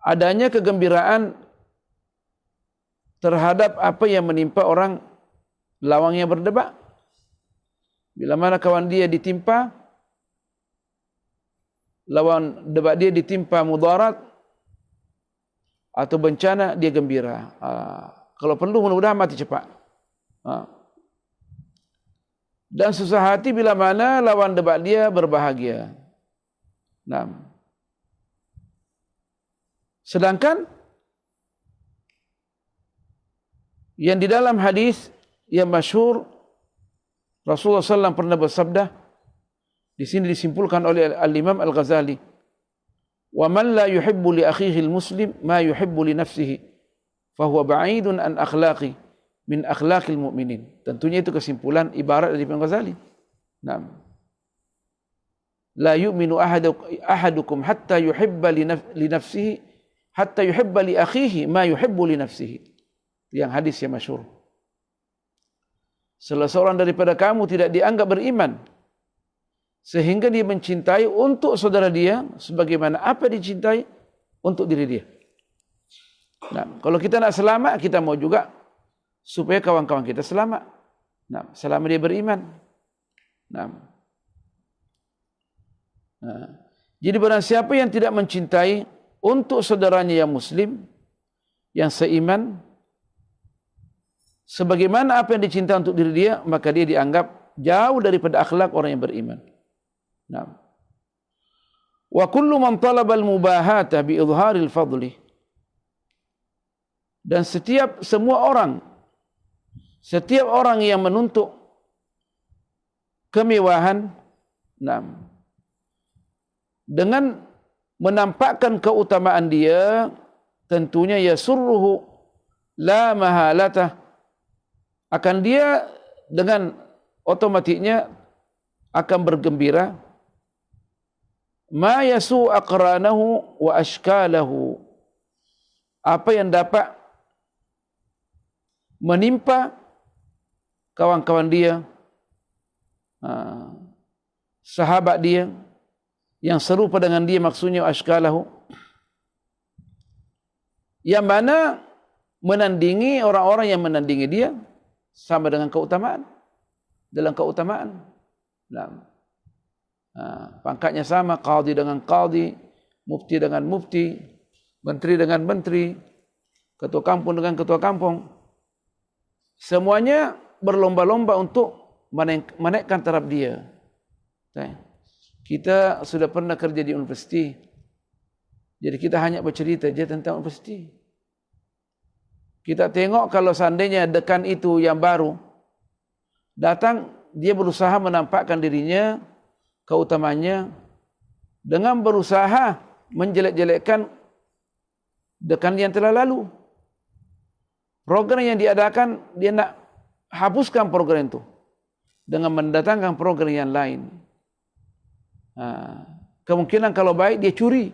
adanya kegembiraan terhadap apa yang menimpa orang lawangnya berdebat. Bila mana kawan dia ditimpa, lawan debat dia ditimpa mudarat atau bencana, dia gembira. Kalau perlu mudah-mudahan mati cepat. Dan susah hati bila mana lawan debat dia berbahagia. Sedangkan yang di dalam hadis yang masyhur, Rasulullah SAW pernah bersabda, di sini disimpulkan oleh Al-Imam Al-Ghazali, "Wa man la yuhibbu li akhihi al-muslim ma yuhibbu li nafsihi, fa huwa ba'idun an akhlaqi min akhlaqil mu'minin." Tentunya itu kesimpulan ibarat dari Imam Ghazali. La yu'minu ahadukum hatta yuhibba li nafsihi hatta yuhibba li akhihi ma yuhibbu li nafsihi. Yang hadis yang masyhur. Salah seorang daripada kamu tidak dianggap beriman sehingga dia mencintai untuk saudara dia sebagaimana apa dicintai untuk diri dia. Kalau kita nak selamat, kita mau juga supaya kawan-kawan kita selamat. Selama dia beriman. Jadi barang siapa yang tidak mencintai untuk saudaranya yang muslim, yang seiman, sebagaimana apa yang dicintai untuk diri dia, maka dia dianggap jauh daripada akhlak orang yang beriman. Wa kullu man talaba al-mubahata bi idharil fadli. Dan setiap orang yang menuntut kemewahan, dengan menampakkan keutamaan dia, tentunya yasurruhu la mahalatah, akan dia dengan otomatiknya akan bergembira, ma yasu aqranahu wa ashkalahu, apa yang dapat menimpa kawan-kawan dia, sahabat dia yang serupa dengan dia, maksudnya ashkalahu, yang mana menandingi orang-orang yang menandingi dia sama dengan keutamaan, dalam keutamaan. Pangkatnya sama, qadhi dengan qadhi, mufti dengan mufti, menteri dengan menteri, ketua kampung dengan ketua kampung. Semuanya berlomba-lomba untuk menaikkan taraf dia. Kita sudah pernah kerja di universiti, jadi kita hanya bercerita je tentang universiti. Kita tengok kalau seandainya dekan itu yang baru datang, dia berusaha menampakkan dirinya, keutamanya, dengan berusaha menjelek-jelekkan dekan yang telah lalu. Program yang diadakan, dia nak hapuskan program itu dengan mendatangkan program yang lain. Kemungkinan kalau baik dia curi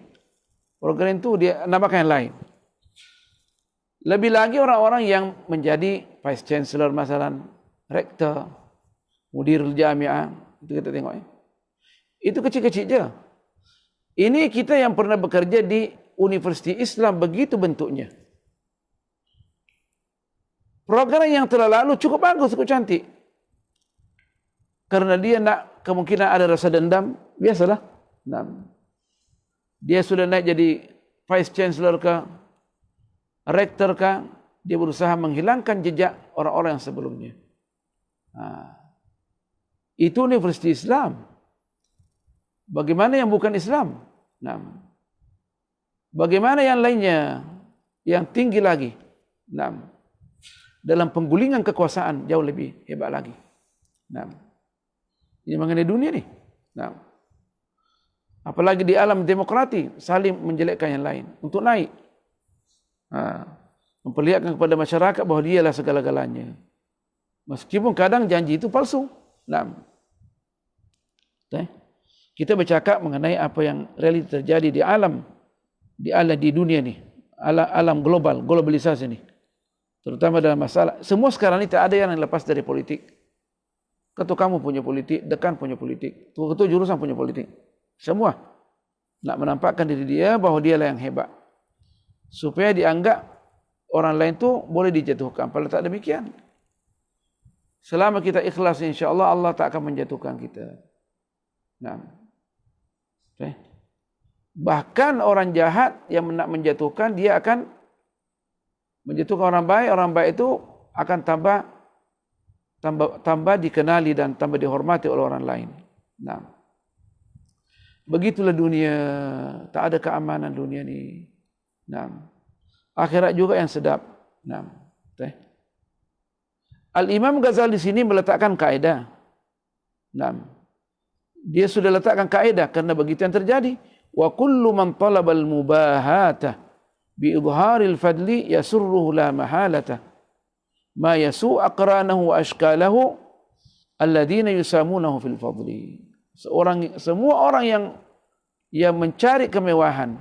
program itu, dia nambahkan yang lain. Lebih lagi orang-orang yang menjadi Vice Chancellor, masalah Rektor, Mudirul Jami'ah, itu kita tengok. Itu kecil-kecil je. Ini kita yang pernah bekerja di Universiti Islam, begitu bentuknya. Program yang telah lalu cukup bagus, cukup cantik. Karena dia nak, kemungkinan ada rasa dendam, biasalah. Dia sudah naik jadi Vice Chancellor ke, Rektor ke, dia berusaha menghilangkan jejak orang-orang yang sebelumnya. Itu Universiti Islam. Bagaimana yang bukan Islam? Bagaimana yang lainnya, yang tinggi lagi? Dalam penggulingan kekuasaan jauh lebih hebat lagi. Ini mengenai dunia ni. Apalagi di alam demokrati, saling menjelekkan yang lain untuk naik. Memperlihatkan kepada masyarakat bahawa dialah segala-galanya. Meskipun kadang janji itu palsu. Kita bercakap mengenai apa yang realiti terjadi di alam, di dunia ni, alam global, globalisasi ni. Terutama dalam masalah, semua sekarang ni tak ada yang lepas dari politik. Ketua kamu punya politik, dekan punya politik, ketua jurusan punya politik. Semua nak menampakkan diri dia bahawa dialah yang hebat. supaya dianggap orang lain tu boleh dijatuhkan. Kalau tak demikian, selama kita ikhlas, insya-Allah Allah tak akan menjatuhkan kita. Nah, okay. Bahkan orang jahat yang nak menjatuhkan, dia akan menjatuhkan orang baik. Orang baik itu akan tambah dikenali dan tambah dihormati oleh orang lain. Nah, begitulah dunia. Tak ada keamanan dunia ni. Nah, akhirat juga yang sedap. Nah, okay. Al-Imam Ghazali di sini meletakkan kaedah. Nah, dia sudah letakkan kaedah kerana begitu yang terjadi. Wa kullu man talabal mubahata bi idharil fadli yasurruhu la mahalata ma yasu aqranahu wa ashkalahu alladhina yusamunahu fil fadli. Semua orang yang mencari kemewahan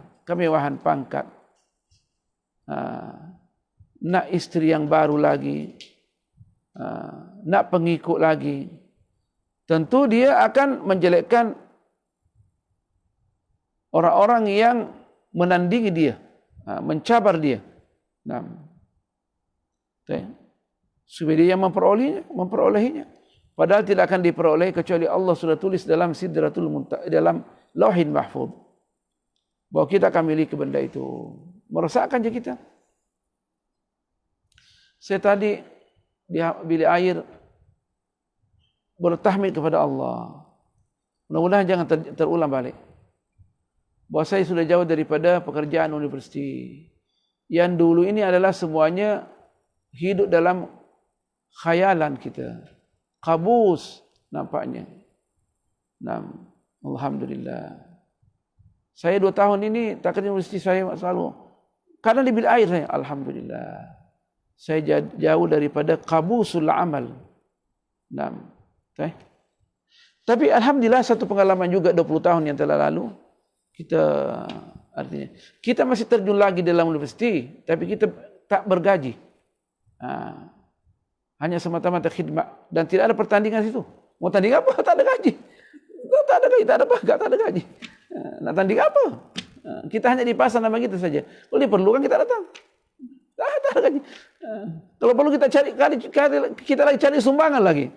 pangkat, nak isteri yang baru lagi, nak pengikut lagi, tentu dia akan menjelekkan orang-orang yang menandingi dia, mencabar dia. Supaya dia yang memperolehinya. Padahal tidak akan diperoleh kecuali Allah sudah tulis dalam Sidratul Muntaha, dalam Lauhin Mahfuz, bahwa kita akan miliki benda itu. Merosakkan je kita. Saya tadi di bilik air bertahmid kepada Allah. Mudah-mudahan jangan terulang balik. Bahawa saya sudah jauh daripada pekerjaan universiti. Yang dulu ini adalah semuanya hidup dalam khayalan kita. Kabus nampaknya. Alhamdulillah. Saya 2 tahun ini tak kerja universiti, saya selalu kadang di bilik air saya. Alhamdulillah. Saya jauh daripada kabusul amal. Tapi alhamdulillah satu pengalaman juga 20 tahun yang telah lalu. Kita masih terjun lagi dalam universiti, tapi kita tak bergaji. Hanya semata-mata khidmat dan tidak ada pertandingan situ. Mau tanding apa? Tak ada gaji. Tak ada gaji, tak ada pagat, tak ada gaji. Nak tanding apa? Kita hanya dipasang nama kita saja. Kalau diperlukan kita datang. Tak ada gaji. Kalau perlu kita kita lagi cari sumbangan lagi.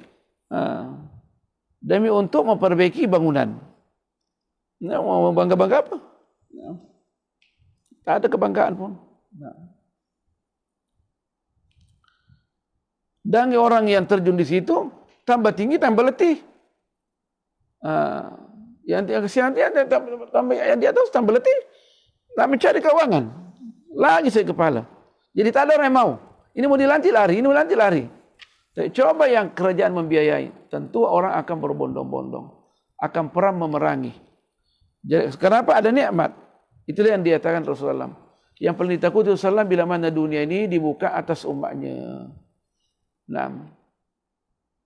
Demi untuk memperbaiki bangunan. Mau bangga-bangga apa? Tak ada kebanggaan pun. Dan orang yang terjun di situ tambah tinggi, tambah letih. Yang di atas tambah letih. Nak mencari keuangan. Lagi saya kepala. Jadi tak ada orang yang mau. Ini mau dilantik lari, ini mau dilantik lari. Coba yang kerajaan membiayai, tentu orang akan berbondong-bondong, akan perang memerangi. Jadi, kenapa ada nikmat? Itulah yang dikatakan Rasulullah. Yang paling ditakuti Rasulullah bila mana dunia ini dibuka atas umatnya.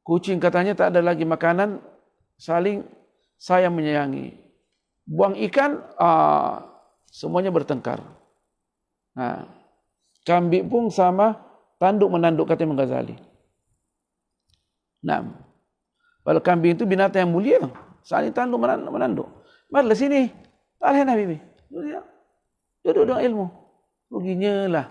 Kucing katanya tak ada lagi makanan, saling sayang menyayangi. Buang ikan, semuanya bertengkar. Kambing pun sama, tanduk menanduk, kata Imam Ghazali. Kalau kambing itu binatang yang mulia, saling tanduk menanduk. Marilah sini, tak boleh Nabi. Duduk dengan ilmu. Ruginya lah.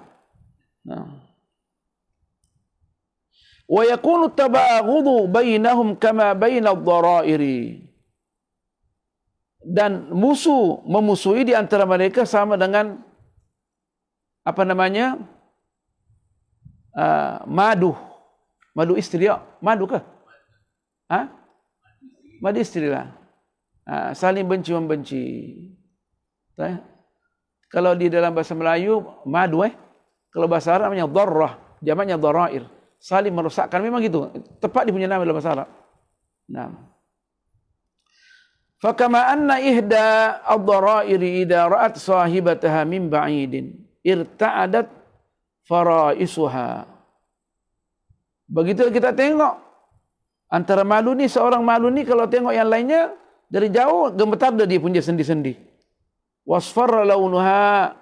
Wa yakunu tabaghudhu bainahum kama baina ad-dharairi. Dan memusuhi di antara mereka sama dengan madu istri. Madu ke? Madu istri lah. Saling benci membenci. Kalau di dalam bahasa Melayu madu, kalau bahasa Arab namanya dharrah, jamaknya dharair. Saling merosakkan, memang gitu. Tepat dia punya nama dalam bahasa Arab. Fakama anna ihda ad-dharairi idza ra'at sahibataha min ba'idin irta'adat faraisuha. Begitu kita tengok antara malu ni, seorang malu ni kalau tengok yang lainnya dari jauh, gemetar dia punya sendi-sendi. Wasfarra launuha,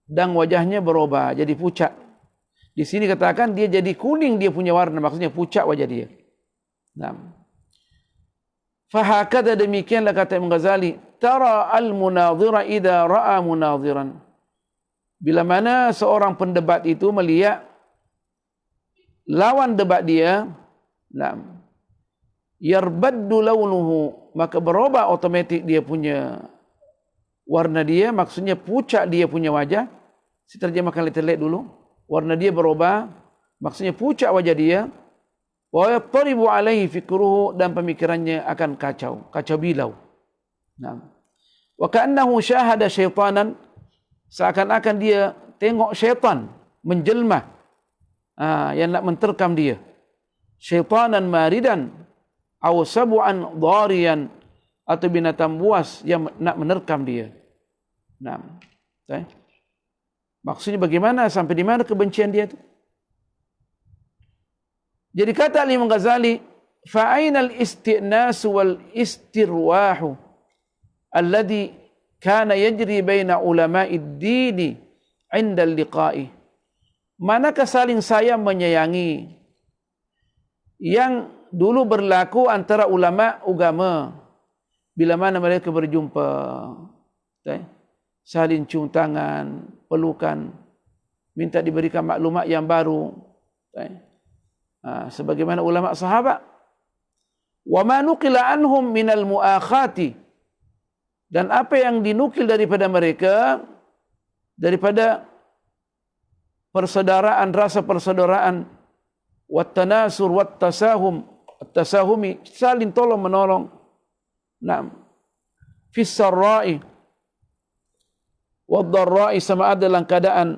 dan wajahnya berubah jadi pucat. Di sini katakan dia jadi kuning, dia punya warna, maksudnya pucat wajah dia. Fahakada, demikianlah kata Imam Ghazali, tara al-munadhira idza ra'a munadhiran. bila mana seorang pendebat itu melihat lawan debat dia, yarbaddu launuhu, maka berubah otomatik dia punya warna dia, maksudnya pucat dia punya wajah. Saya terjemahkan letter-letter dulu. Warna dia berubah, maksudnya pucat wajah dia. Wa yattaribu alaihi fikruhu, dan pemikirannya akan kacau bilau. Wa ka'annahu syahada syaitanan, seakan-akan dia tengok syaitan menjelma yang nak menterkam dia. Syaitanan maridan aw sab'an dhariyan, atau binatang buas yang nak menerkam dia. Maksudnya bagaimana, sampai di mana kebencian dia itu? Jadi kata Imam Ghazali, fa'ainal isti'nas wal istirwahu alladhi kana yajri baina ulama'id dini 'inda al-liqa'i. Manakah saling sayang menyayangi yang dulu berlaku antara ulama agama bila mana mereka berjumpa, saling cium tangan, pelukan, minta diberikan maklumat yang baru, sebagaimana ulama sahabat. Wa ma nuqila anhum minal muakhati, dan apa yang dinukil daripada mereka, daripada persaudaraan, rasa persaudaraan, wat tanasur wat tasahumi, saling tolong menolong, fis sarra'i wad dharra'i, sama ada dalam keadaan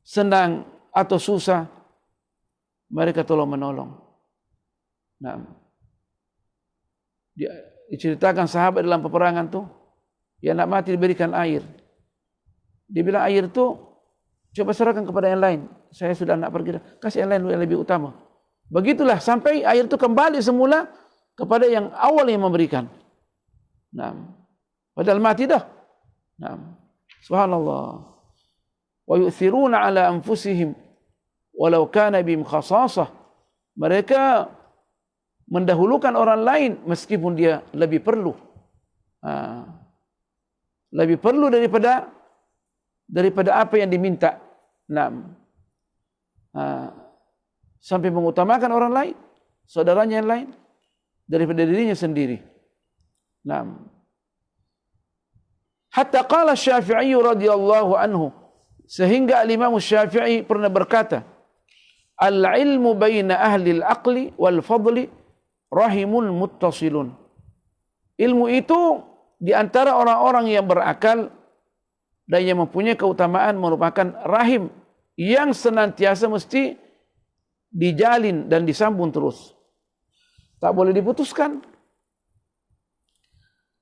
senang atau susah, mereka tolong menolong. Diceritakan sahabat dalam peperangan tu, yang nak mati diberikan air. Dia bilang, air tu coba serahkan kepada yang lain. Saya sudah nak pergi, kasih yang lain yang lebih utama. Begitulah sampai air itu kembali semula kepada yang awal yang memberikan. Padahal mati dah. Subhanallah. Wa yu'thiruna ala anfusihim walau kana bihim khasasah. Mereka mendahulukan orang lain meskipun dia lebih perlu. Lebih perlu daripada apa yang diminta. Sampai mengutamakan orang lain, saudaranya yang lain, daripada dirinya sendiri. Hatta qala Syafi'i radhiyallahu anhu, sehingga Imam Syafi'i pernah berkata, al-ilmu baina ahli al-aqli wal fadli rahimun muttasilun. Ilmu itu di antara orang-orang yang berakal dan yang mempunyai keutamaan merupakan rahim yang senantiasa mesti dijalin dan disambung terus. Tak boleh diputuskan.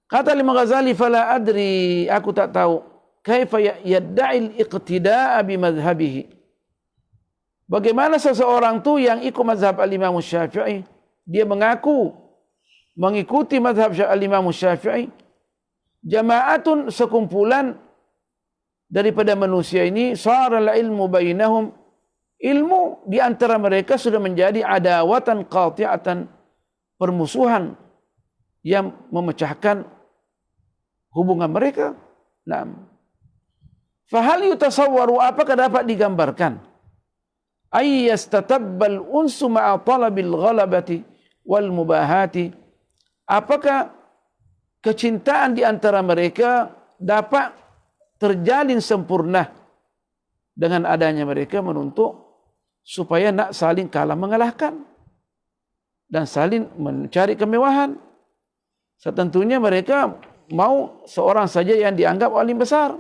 Kata Imam Ghazali, fala adri, aku tak tahu, kaifa yadda'il iqtida'a bi madhhabihi. Bagaimana seseorang tu yang ikut mazhab al-Imam Syafi'i, dia mengaku mengikuti mazhab al-Imam Syafi'i, jama'atun, sekumpulan daripada manusia ini, saral ilmu bainahum, ilmu di antara mereka sudah menjadi adawatan qati'atan, permusuhan yang memecahkan hubungan mereka. Fahal yutasawwaru, apakah dapat digambarkan, ay yastatabbal unsu ma'a talabil ghalabati wal mubahati, apakah kecintaan di antara mereka dapat terjalin sempurna dengan adanya mereka menuntut supaya nak saling kalah mengalahkan dan saling mencari kemewahan. Setentunya mereka mau seorang saja yang dianggap alim besar,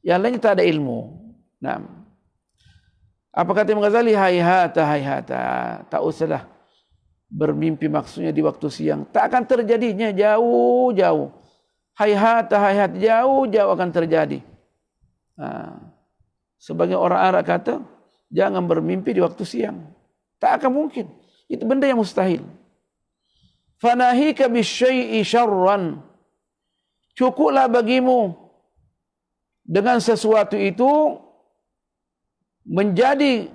yang lainnya tak ada ilmu. Apa kata Imam Ghazali? Hayhata, tak usahlah bermimpi, maksudnya di waktu siang tak akan terjadinya, jauh-jauh. Hayhata, jauh-jauh akan terjadi. Sebagai orang Arab kata, jangan bermimpi di waktu siang. Tak akan mungkin. Itu benda yang mustahil. Fanahika bisyai'i syarran, cukuplah bagimu dengan sesuatu itu menjadi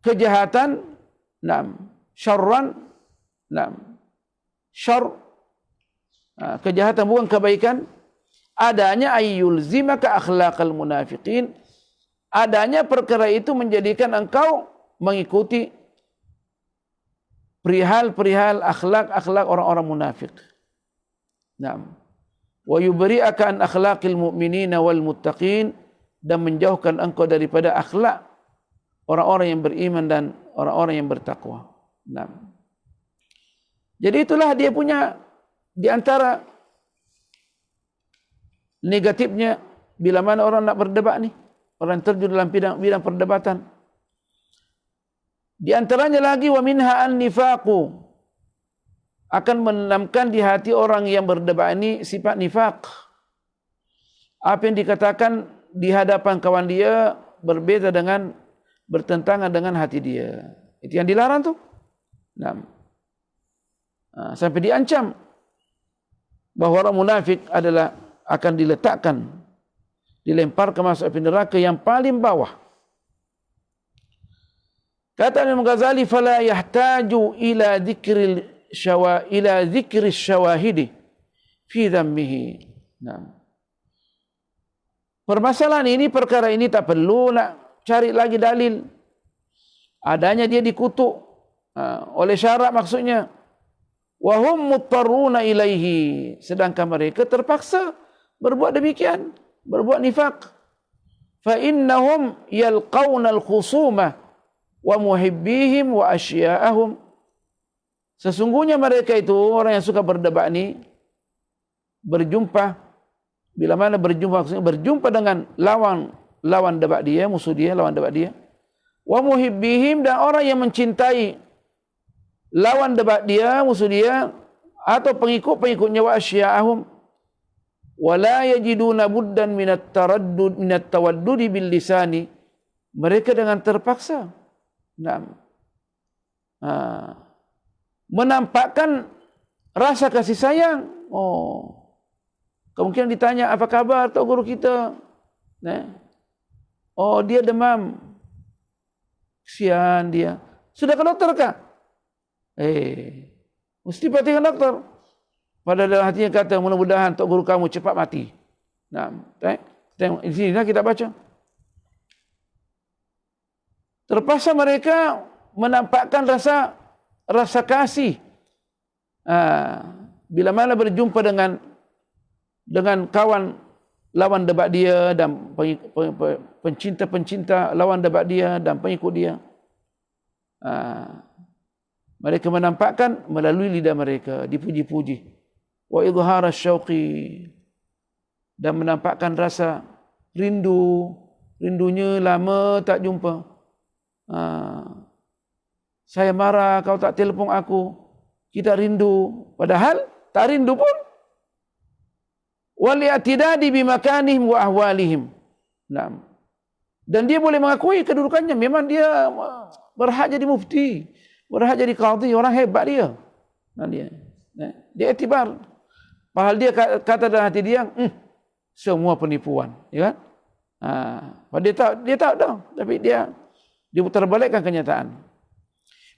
kejahatan. Syarran, syar, kejahatan bukan kebaikan. adanya ayyul zimaka akhlaqal munafiqin, adanya perkara itu menjadikan engkau mengikuti perihal-perihal akhlak orang-orang munafik. Naam. Wa yubri'aka an akhlaqil mu'minina wal muttaqin, dan menjauhkan engkau daripada akhlak orang-orang yang beriman dan orang-orang yang bertakwa. Naam. Jadi itulah dia punya di antara negatifnya bila mana orang nak berdebat ni, orang terjun dalam bidang perdebatan. Di antaranya lagi wa minha an-nifaqu, akan menanamkan di hati orang yang berdebat ini sifat nifaq. Apa yang dikatakan di hadapan kawan dia berbeza dengan, bertentangan dengan hati dia. Itu yang dilarang tu. Nah, sampai diancam bahawa orang munafik adalah akan diletakkan, dilempar ke masuk api neraka yang paling bawah. Kata Imam Ghazali, fala yahtaju ila dzikri syawahidi fi dhammihi. Nah, permasalahan ini, perkara ini tak perlu nak cari lagi dalil. Adanya dia dikutuk oleh syarak maksudnya. Wa hum muttaruna ilaihi, sedangkan mereka terpaksa berbuat demikian, berbuat nifaq. Fa innahum yalqawna al-khusumah wa muhibbihim wa asya'ahum. Sesungguhnya mereka itu orang yang suka berdebat ni berjumpa, bila mana berjumpa maksudnya berjumpa dengan lawan debat dia, musuh dia, lawan debat dia. Wa muhibbihim, dan orang yang mencintai lawan debat dia, musuh dia, atau pengikut-pengikutnya, wa asya'ahum. Wa la yajiduna buddan minat tawaddudi bil lisani. Mereka dengan terpaksa menampakkan rasa kasih sayang. Kemungkinan ditanya, apa kabar Tok Guru kita? Oh, dia demam. Kesian dia. Sudah ke dokter kah? Mesti pergi ke dokter. Pada dalam hatinya kata, mudah-mudahan Tok Guru kamu cepat mati. Tengok di sini kita baca. Terpaksa mereka menampakkan rasa kasih. Bila mana berjumpa dengan kawan lawan debat dia dan pencinta-pencinta lawan debat dia dan pengikut dia, mereka menampakkan melalui lidah mereka, dipuji-puji. Wa idhara syauqi, dan menampakkan rasa rindunya lama tak jumpa. Saya marah kau tak telefon aku, kita rindu, padahal tak rindu pun. Wal i'tidadi bimakanihim wa ahwalihim. Dan dia boleh mengakui kedudukannya, memang dia berhak jadi mufti, berhak jadi qadhi, orang hebat dia. Dia iktibar. Padahal dia kata dalam hati dia, semua penipuan, ya kan? Dia tahu dah, tapi dia putarbalikkan kenyataan.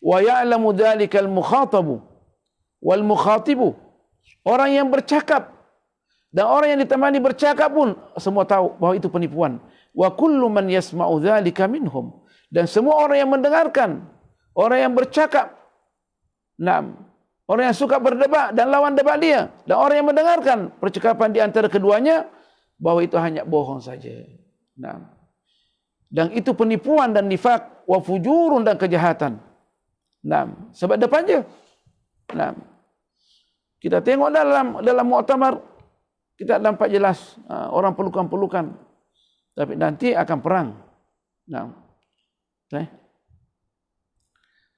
Wa ya'lamu dzalikal mukhatabu wal mukhatibu. Orang yang bercakap dan orang yang ditemani bercakap pun semua tahu bahawa itu penipuan. Wa kullu man yasma'u dzalika minhum, dan semua orang yang mendengarkan, orang yang bercakap, orang yang suka berdebat dan lawan debat dia, dan orang yang mendengarkan percakapan di antara keduanya, bahawa itu hanya bohong saja. Dan itu penipuan dan nifak, wa fujurun, dan kejahatan. Sebab depan je. Kita tengok dalam muktamar, kita nampak jelas orang pelukan-pelukan, tapi nanti akan perang.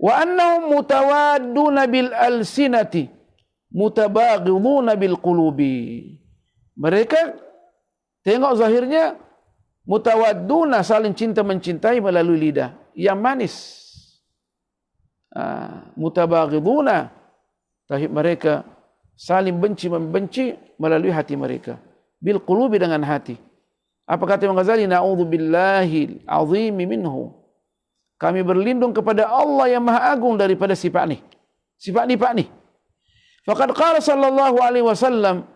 Wa annahum mutawadduna bil alsinati mutabaghiduna bil qulubi. Mereka tengok zahirnya mutawadduna, saling cinta mencintai melalui lidah yang manis. Mutabaghiduna, tapi mereka saling benci membenci melalui hati mereka. Bil qulubi, dengan hati. Apa kata Imam Ghazali? Na'udzubillahi al-azimi minhu. Kami berlindung kepada Allah yang Maha Agung daripada sifat ni. Sifat nifak ni. Faqad qala sallallahu alaihi wasallam,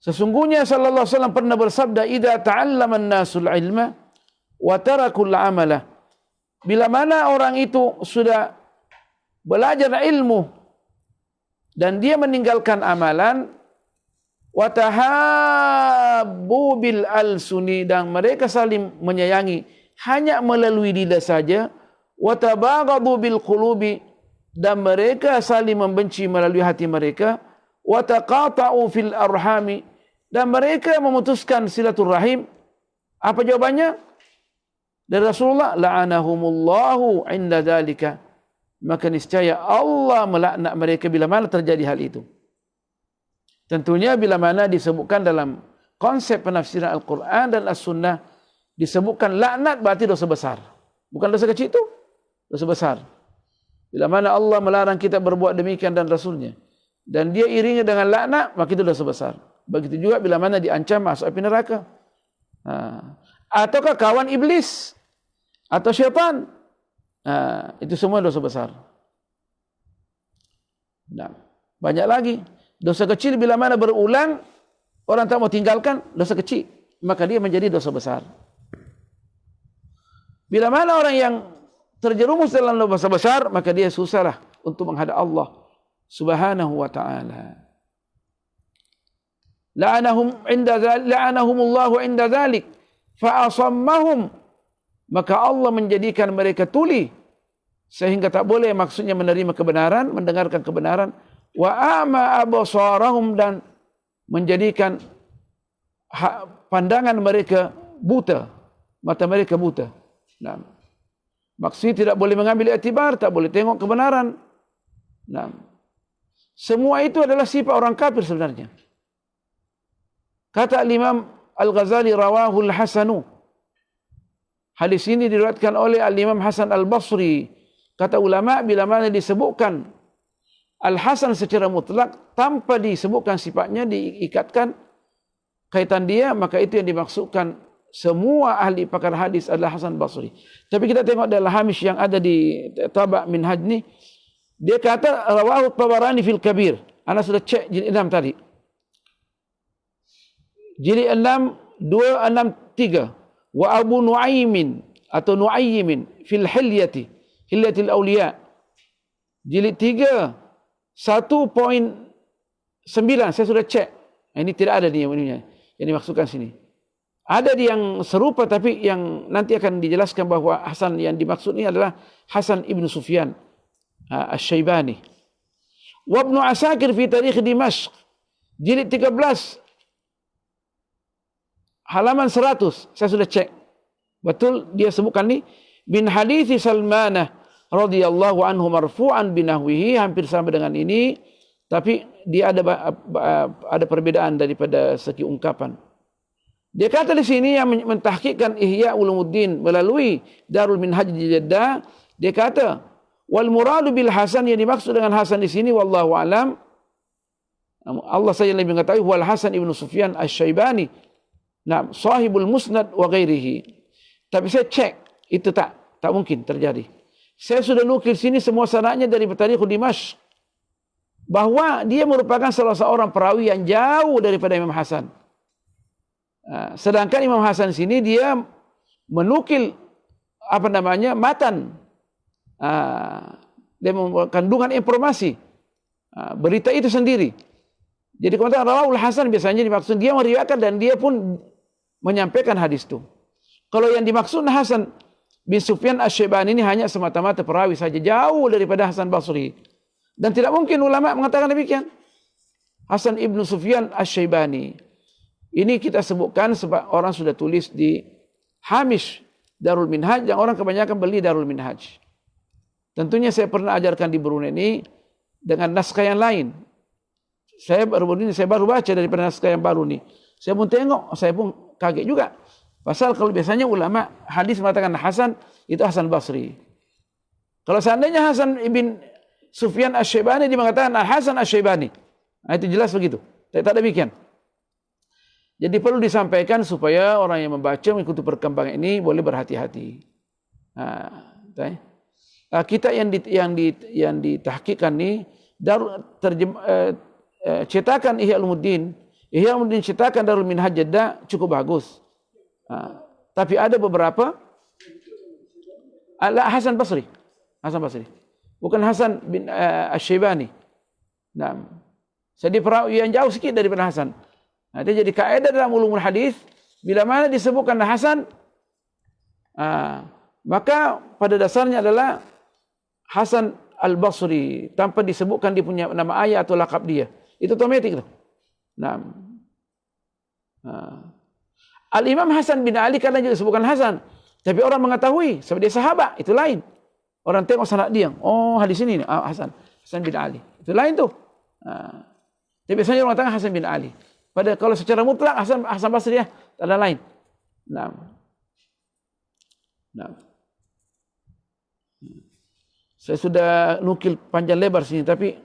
Sesungguhnya sallallahu alaihi wasallam pernah bersabda, "Idza ta'allama an-nasul ilma wa tarakul 'amala." Bila mana orang itu sudah belajar ilmu dan dia meninggalkan amalan, wa tahabbu bil alsuni, dan mereka saling menyayangi hanya melalui lidah saja, wa tabaghadu bil qulubi, dan mereka saling membenci melalui hati mereka, wa taqata'u fil arhami, dan mereka memutuskan silaturahim. Apa jawabannya dari Rasulullah? La'anahumullahu 'inda dzalika. Maka niscaya Allah melaknat mereka bila mana terjadi hal itu. Tentunya bila mana disebutkan dalam konsep penafsiran Al-Quran dan As-Sunnah, disebutkan laknat berarti dosa besar. Bukan dosa kecil itu, dosa besar. Bila mana Allah melarang kita berbuat demikian dan Rasulnya, dan dia iringi dengan laknat, maka itu dosa besar. Begitu juga bila mana diancam masuk api neraka. Ataukah kawan iblis, atau syaitan, itu semua dosa besar. Nah, banyak lagi. Dosa kecil bila mana berulang, orang tak mau tinggalkan, dosa kecil, maka dia menjadi dosa besar. Bila mana orang yang terjerumus dalam dosa besar, maka dia susahlah untuk menghadap Allah Subhanahu wa ta'ala. La'anahumullahu 'inda dzalik fa asammahum, maka Allah menjadikan mereka tuli sehingga tak boleh maksudnya menerima kebenaran, mendengarkan kebenaran. Wa ama absarahum, dan menjadikan pandangan mereka buta, mata mereka buta. Nah, maksudnya tidak boleh mengambil iktibar, tak boleh tengok kebenaran. Nah, semua itu adalah sifat orang kafir sebenarnya. Kata Imam Al-Ghazali, rawahul Hasanu. Hadis ini diriwayatkan oleh Al-Imam Hasan Al-Basri. Kata ulama, bila mana disebutkan Al-Hasan secara mutlak tanpa disebutkan sifatnya, diikatkan kaitan dia, maka itu yang dimaksudkan semua ahli pakar hadis adalah Hasan Basri. Tapi kita tengok dalam hamish yang ada di Tabaq Minhaj ni, dia kata rawahu Tabarani fil Kabir. Ana sudah cek jilid 6 tadi. Jilid 6 263. Wa Abu Nuaimin atau Nuayyimin fil Hilyati, Hilyatil Awliya. Jilid 3 1.9, saya sudah cek. Ini tidak ada yang dimaksudkan sini. Ada yang serupa, tapi yang nanti akan dijelaskan bahawa Hasan yang dimaksud ini adalah Hasan Ibn Sufyan Asy-Syaibani. Wa Ibnu Asakir fi Tarikh Dimashq, jilid 13 halaman 100, saya sudah cek. Betul dia sebutkan ni, bin hadithi Salmanah radhiyallahu anhu marfu'an binahwihi, hampir sama dengan ini, tapi dia ada perbedaan daripada segi ungkapan. Dia kata di sini yang mentahqiqkan Ihya Ulumuddin melalui Darul Minhaj di Jeddah, dia kata wal muradu bil Hasan, yang dimaksud dengan Hasan di sini wallahu alam, Allah saja lebih mengetahui, wal Hasan Ibnu Sufyan Asy-Syaibani, nah sahibul Musnad wa ghairihi. Tapi saya cek itu tak mungkin terjadi. Saya sudah nukil sini semua sanadnya dari Tarikh Dimashq, bahawa dia merupakan salah seorang perawi yang jauh daripada Imam Hasan. Sedangkan Imam Hasan sini dia menukil matan, dia kandungan informasi, berita itu sendiri. Jadi komentar rawahul Hasan biasanya dimaksud dia meriwayatkan dan dia pun menyampaikan hadis itu. Kalau yang dimaksud Hasan bin Sufyan Asy-Syaibani ini hanya semata-mata perawi saja, jauh daripada Hasan Basri. Dan tidak mungkin ulama mengatakan demikian. Hasan Ibnu Sufyan Asy-Syaibani. Ini kita sebutkan sebab orang sudah tulis di hamish Darul Minhaj, yang orang kebanyakan beli Darul Minhaj. Tentunya saya pernah ajarkan di Brunei ini dengan naskah yang lain. Saya baru baca daripada naskah yang baru ni. Saya pun tengok, saya pun kaget juga. Pasal kalau biasanya ulama hadis mengatakan Hasan, itu Hasan Basri. Kalau seandainya Hasan ibn Sufyan Asy-Syaibani, dia mengatakan Hasan Asy-Syaibani, itu jelas begitu. Tak demikian. Jadi perlu disampaikan supaya orang yang membaca mengikuti perkembangan ini boleh berhati-hati. Kita yang ditahqiqkan ni cetakan Ihya Ulumuddin Ihyaumuddin cetakan Darul Minhaj Jeddah cukup bagus. Tapi ada beberapa Hasan Basri. Bukan Hasan bin Asy-Syaibani. Nah, jadi perawi yang jauh sikit daripada Hasan. Dia jadi kaedah dalam ulumul hadis, bila mana disebutkan Hasan, maka pada dasarnya adalah Hasan Al-Basri tanpa disebutkan dia punya nama ayah atau lakab dia. Itu otomatik tu. Nah. Al-Imam Hasan bin Ali kadang juga disebutkan Hasan, tapi orang mengetahui sebab dia sahabat, itu lain. Orang tengok sanad dia, oh hadis ini Hasan bin Ali. Itu lain tu. Tapi biasanya orang tengok Hasan bin Ali. Pada kalau secara mutlak Hasan Basri tak ada lain. Nah. Saya sudah nukil panjang lebar sini, tapi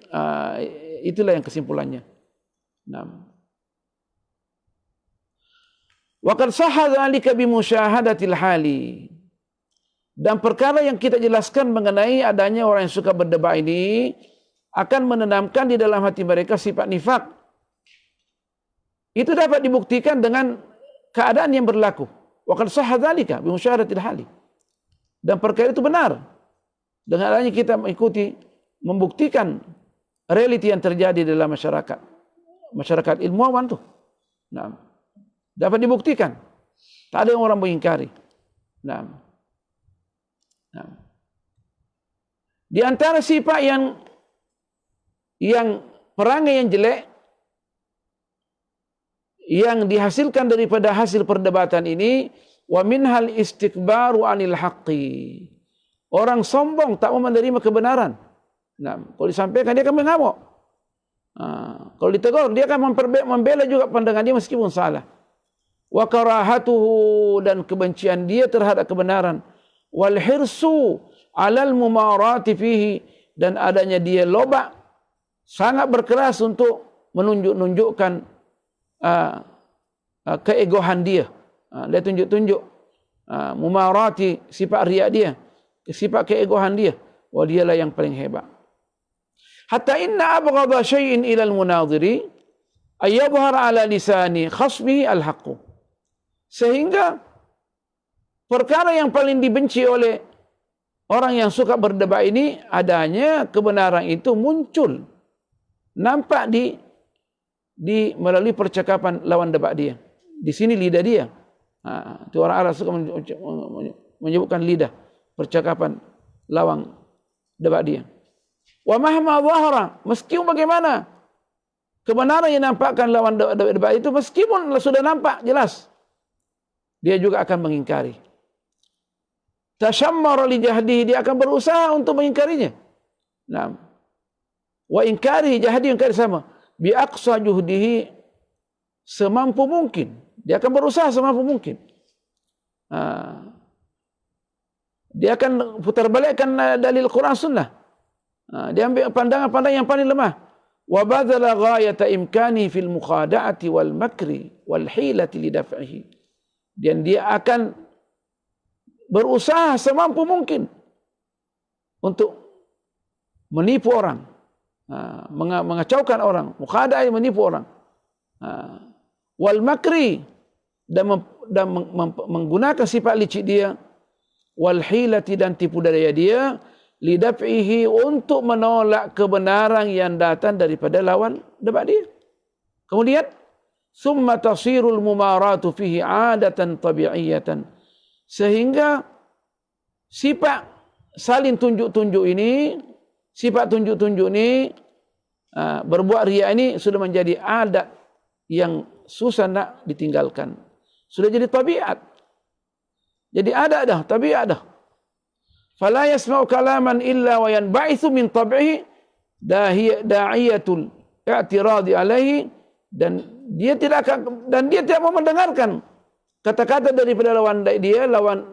itulah yang kesimpulannya. Wa qad sahha dzalika bi musyahadatil hali. Dan perkara yang kita jelaskan mengenai adanya orang yang suka berdebat ini akan menanamkan di dalam hati mereka sifat nifak. Itu dapat dibuktikan dengan keadaan yang berlaku. Wa qad sahha dzalika bi musyahadatil hali. Dan perkara itu benar. Dengan adanya kita mengikuti, membuktikan realiti yang terjadi dalam masyarakat. Masyarakat ilmuwan tu. Dapat dibuktikan. Tak ada orang mengingkari. Di antara sifat yang perangai yang jelek yang dihasilkan daripada hasil perdebatan ini, wa minhal istikbaru anil haqqi. Orang sombong tak mau menerima kebenaran. Kalau disampaikan dia akan mengamuk. Kalau ditegur dia akan membela juga pandangan dia meskipun salah. Wa karahatuhu, dan kebencian dia terhadap kebenaran. Wal hirsu alal mumarati fihi, dan adanya dia lobak sangat berkeras untuk menunjukkan keegohan dia. Dia tunjuk mumarati, sifat riya dia, sifat keegohan dia. Wah, dialah yang paling hebat. Hatta inna abghadha syai'in ila al-munadhiri ayyadhhar ala lisani khasmihi al-haqqu. Sehingga perkara yang paling dibenci oleh orang yang suka berdebat ini adanya kebenaran itu muncul, nampak di melalui percakapan lawan debat dia. Di sini lidah dia. Itu orang Arab suka menyebutkan lidah, percakapan lawan debat dia. Wa mahma dhahara, meskipun bagaimana kebenaran yang nampakkan lawan debat itu, meskipun sudah nampak jelas, dia juga akan mengingkari. Tashammara li jahdihi, dia akan berusaha untuk mengingkarinya. Wa inkari jahdi, ingkari sama. Bi aqsa juhdihi, semampu mungkin. Dia akan berusaha semampu mungkin. Dia akan putar balikkan dalil Quran Sunnah. Dia ambil pandangan-pandangan yang paling lemah. Wa badala ghayata imkani fil mukhada'ati wal makri wal hilati lidaf'ihi. Dan dia akan berusaha semampu mungkin untuk menipu orang, mengacaukan orang, mukhada'ah, menipu orang. Wal makri, dan menggunakan sifat licik dia, wal hilati, dan tipu daya dia, lidaf'ihi, untuk menolak kebenaran yang datang daripada lawan debat dia. Kemudian summa tasirul mumaratu fihi adatan tabi'iyatan, sehingga sifat saling tunjuk-tunjuk ini, sifat tunjuk-tunjuk ini, berbuat riya ini sudah menjadi adat yang susah nak ditinggalkan. Sudah jadi tabiat. Jadi adat dah, tabiat dah. Fala yasma'u kalaman illa wa yanba'ithu min tab'ihi da'iyatul i'tiradi alaihi, dan dia tidak mau mendengarkan kata-kata daripada lawan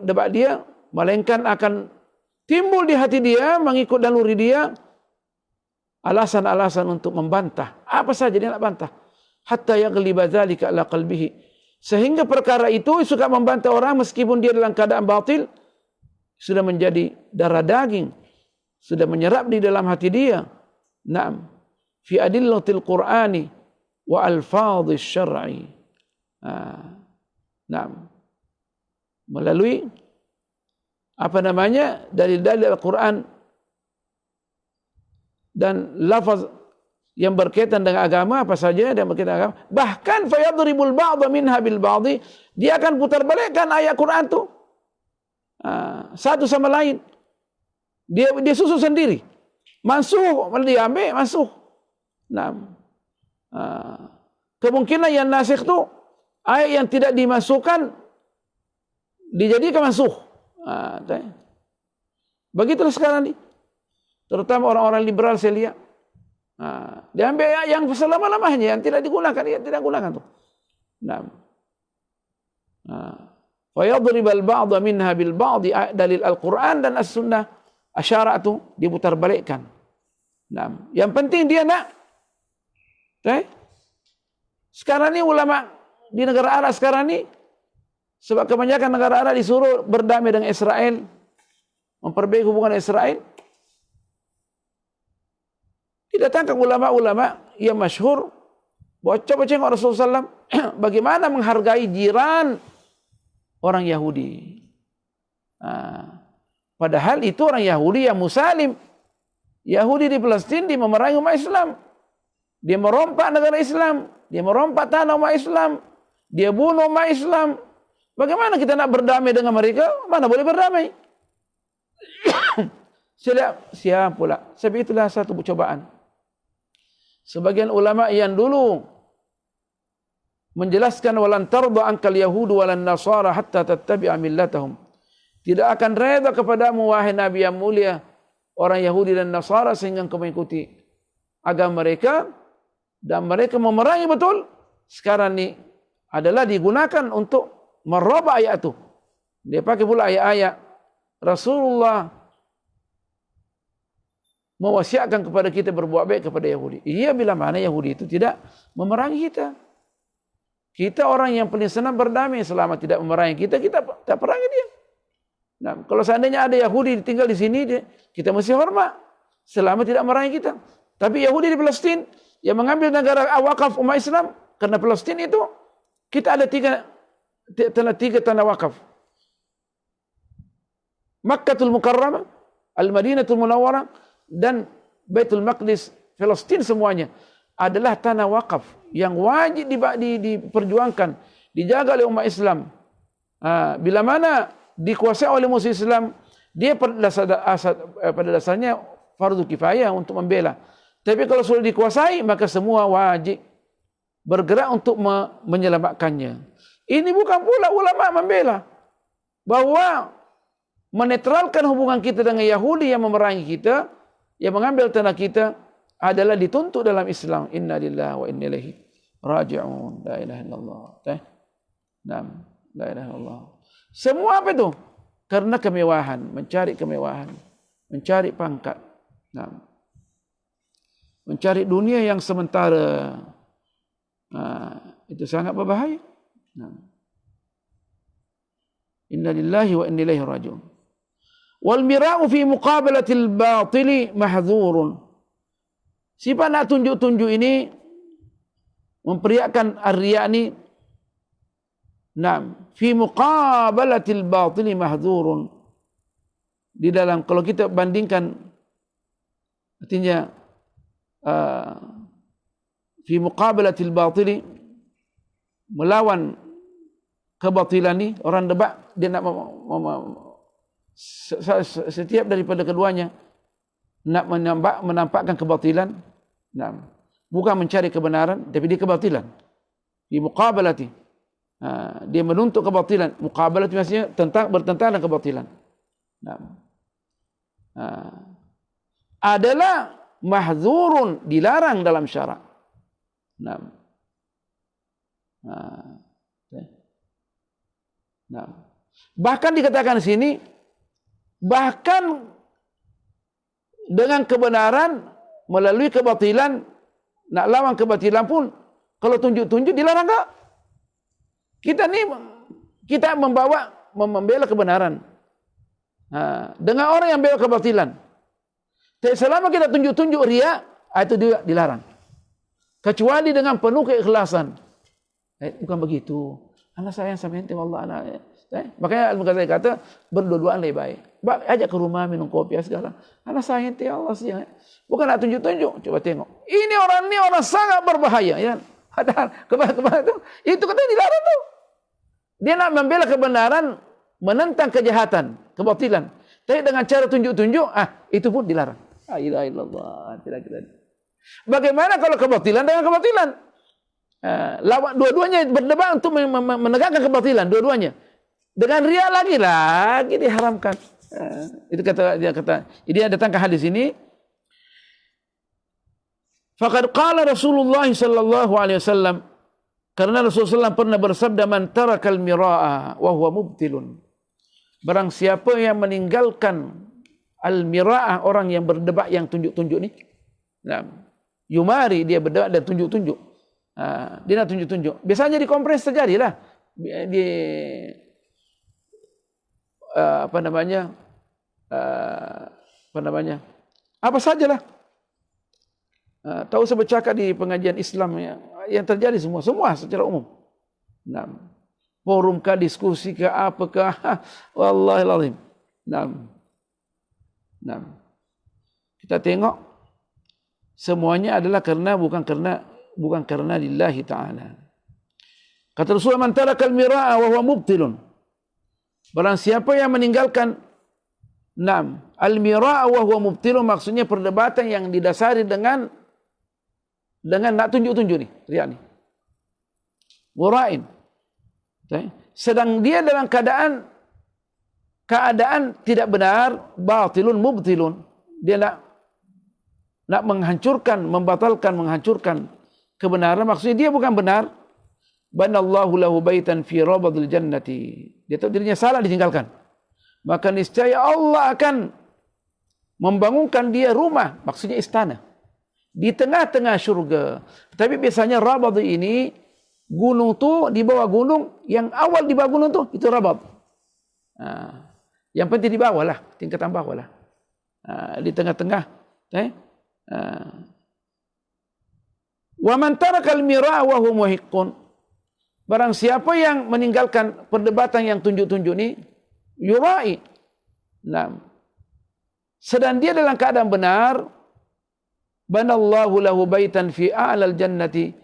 debat dia, melainkan akan timbul di hati dia, mengikut naluri dia, alasan-alasan untuk membantah. Apa saja dia nak bantah. Hatta yaghliba dzalika ala qalbihi, sehingga perkara itu suka membantah orang meskipun dia dalam keadaan batil, sudah menjadi darah daging, sudah menyerap di dalam hati dia. Naam, fi adillatil Qur'ani, wa alfadhi syar'i. Melalui dalil-dalil Al-Quran dan lafaz yang berkaitan dengan agama, apa saja yang berkaitan dengan agama. Bahkan fayadribul ba'dha minha bil ba'dhi, dia akan putar balikkan ayat Quran itu satu sama lain. Dia susun sendiri. Mansuh, diambil mansuh. Kemungkinan yang nasikh itu ayat yang tidak dimasukkan dijadikan mansuh. Begitulah sekarang ni. Terutama orang-orang liberal saya lihat. Diambil ayat yang selama-lamanya yang tidak digunakan, tidak gunakan tu. Fayadribal ba'dha minha bil ba'dhi, dalil Al-Quran dan As-Sunnah asyara tu diputar balikkan. Yang penting dia nak. Sekarang ni ulama di negara Arab sekarang ni, sebab kebanyakan negara Arab disuruh berdamai dengan Israel, memperbaiki hubungan Israel. Didatangkan ulama-ulama yang masyhur baca-baca dengan Rasulullah SAW bagaimana menghargai jiran orang Yahudi. Padahal itu orang Yahudi yang musalim. Yahudi di Palestin dia memerangi umat Islam. Dia merompak negara Islam. Dia merompak tanah umat Islam. Dia bunuh umat Islam. Bagaimana kita nak berdamai dengan mereka? Mana boleh berdamai? Siap pula. Sebab itulah satu percobaan. Sebagian ulama yang dulu menjelaskan walan tarda ankal yahudu walan nasara hatta tattabi'a millatahum. Tidak akan reda kepadamu wahai Nabi yang mulia orang Yahudi dan Nasara sehingga engkau mengikuti agama mereka, dan mereka memerangi betul. Sekarang ni adalah digunakan untuk merubah ayat itu. Dia pakai pula ayat-ayat Rasulullah mewasiatkan kepada kita berbuat baik kepada Yahudi. Ia bila mana Yahudi itu tidak memerangi kita. Kita orang yang paling senang berdamai selama tidak memerangi kita, kita tak perangi dia. Kalau seandainya ada Yahudi tinggal di sini, kita mesti hormat selama tidak memerangi kita. Tapi Yahudi di Palestin yang mengambil negara wakaf umat Islam, karena Palestin itu kita ada tiga tanah wakaf. Makkatul Mukarramah, Al-Madinatul Munawwarah, dan Baitul Maqdis. Palestin semuanya adalah tanah wakaf yang wajib diperjuangkan, dijaga oleh umat Islam. Bila mana dikuasai oleh musuh Islam, dia pada dasarnya fardu kifayah untuk membela. Tapi kalau sudah dikuasai, maka semua wajib bergerak untuk menyelamatkannya. Ini bukan pula ulama membela bahawa menetralkan hubungan kita dengan Yahudi yang memerangi kita, yang mengambil tanah kita, adalah dituntut dalam Islam. Inna lillahi wa inna ilaihi raji'un. La ilaha illallah. La ilaha illallah. Semua apa itu? Karena kemewahan, mencari kemewahan, mencari pangkat, mencari dunia yang sementara. Itu sangat berbahaya. Inna lillahi wa inna ilaihi raji'un. Wal mira'u fi muqabalatil batili mahdzurun. Sifat nak tunjuk-tunjuk ini, memperiakkan ar-riya ni, fi muqabalatil batili mahdzurun. Di dalam, kalau kita bandingkan, artinya fi muqabalatil batili, melawan kebatilan ni, orang debat dia nak setiap daripada keduanya nak menampakkan kebatilan, bukan mencari kebenaran, tapi dia kebatilan. Di muqabalati, dia menuntut kebatilan. Muqabalati maksudnya bertentang dengan kebatilan. Adalah mahdzurun, dilarang dalam syarak. Bahkan dikatakan di sini, bahkan dengan kebenaran melalui kebatilan, nak lawan kebatilan pun, kalau tunjuk-tunjuk dilarang tak? Kita membela kebenaran dengan orang yang bela kebatilan. Tapi selama kita tunjuk-tunjuk riya, itu dia dilarang. kecuali dengan penuh keikhlasan. Bukan begitu. Anak sayang sama ente, wallah anak. Makanya Al-Ghazali kata berdua-duaan lebih baik. Ajak ke rumah minum kopi segala. Anak sayang ente, Allah sayang. Bukan nak tunjuk-tunjuk. Coba tengok. Ini orang sangat berbahaya. Ya. Padahal kebenaran itu katanya dilarang tuh. Dia nak membela kebenaran, menentang kejahatan, kebatilan. Tapi dengan cara tunjuk-tunjuk, itu pun dilarang. La ilaha illallah. Bagaimana kalau kebatilan dengan kebatilan? Dua-duanya berdebat untuk menegakkan kebatilan, dua-duanya. Dengan ria lagi diharamkan. Itu dia kata. Dia datangkan hadis ini. Faqad qala Rasulullah sallallahu alaihi wasallam, karena Rasulullah pernah bersabda, man tarakal mira'a wa huwa mubtilun. Barang siapa yang meninggalkan al-mira'a, orang yang berdebat yang tunjuk-tunjuk ni. Yumari, dia berdebat dan tunjuk-tunjuk. Dia nak tunjuk-tunjuk. Biasanya di konferensi terjadilah. Apa sajalah. Tahu saya bercakap di pengajian Islam yang terjadi semua secara umum. Forum kah, diskusi kah, apakah? Wallahil azim. Kita tengok semuanya adalah bukan karena lillahi ta'ala. Kata Rasulullah, man tarakal mira'a wa huwa mubtilun. Barang siapa yang meninggalkan al-mira'a wa huwa mubtilun, maksudnya perdebatan yang didasari dengan nak tunjuk-tunjuk ni, riak ni. Mura'in. Sedang dia dalam keadaan tidak benar, batilun mubtilun. Dia nak menghancurkan, menghancurkan kebenaran, maksudnya dia bukan benar. Banallahu lahu baitan fi rabadil jannati. Dia tahu dirinya salah, ditinggalkan. Maka niscaya Allah akan membangunkan dia rumah, maksudnya istana, di tengah-tengah syurga. Tapi biasanya rabad ini, gunung tu, di bawah gunung, yang awal di bawah gunung tu, itu rabad. Yang penting di bawah lah, tingkatan bawah lah. Di tengah-tengah. Wa man taraka al-mira'a wa huwa muhiqqun. Barang siapa yang meninggalkan perdebatan yang tunjuk-tunjuk ni, yura'i. Sedang dia dalam keadaan benar, banallahu lahu baitan fi a'lal jannati,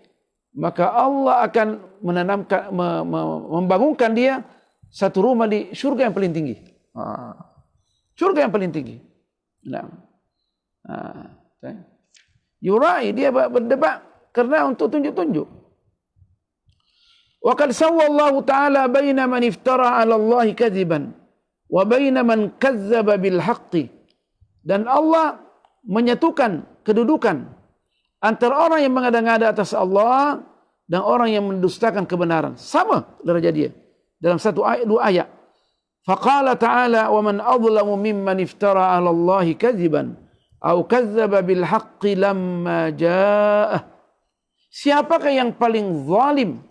maka Allah akan membangunkan dia satu rumah di syurga yang paling tinggi. Syurga yang paling tinggi. Yura'i, dia berdebat karena untuk tunjuk-tunjuk. Wa qad sawwallahu ta'ala baina man iftara 'ala Allah kadhiban wa baina man kazzaba bil haqqi. Dan Allah menyatukan kedudukan antara orang yang mengada-ngada atas Allah dan orang yang mendustakan kebenaran. Sama derajat dia dalam dua ayat. Faqala ta'ala wa man adlamu mimman iftara 'ala Allah kadhiban aw kazzaba bil haqqi lamma ja'ah. Siapakah yang paling zalim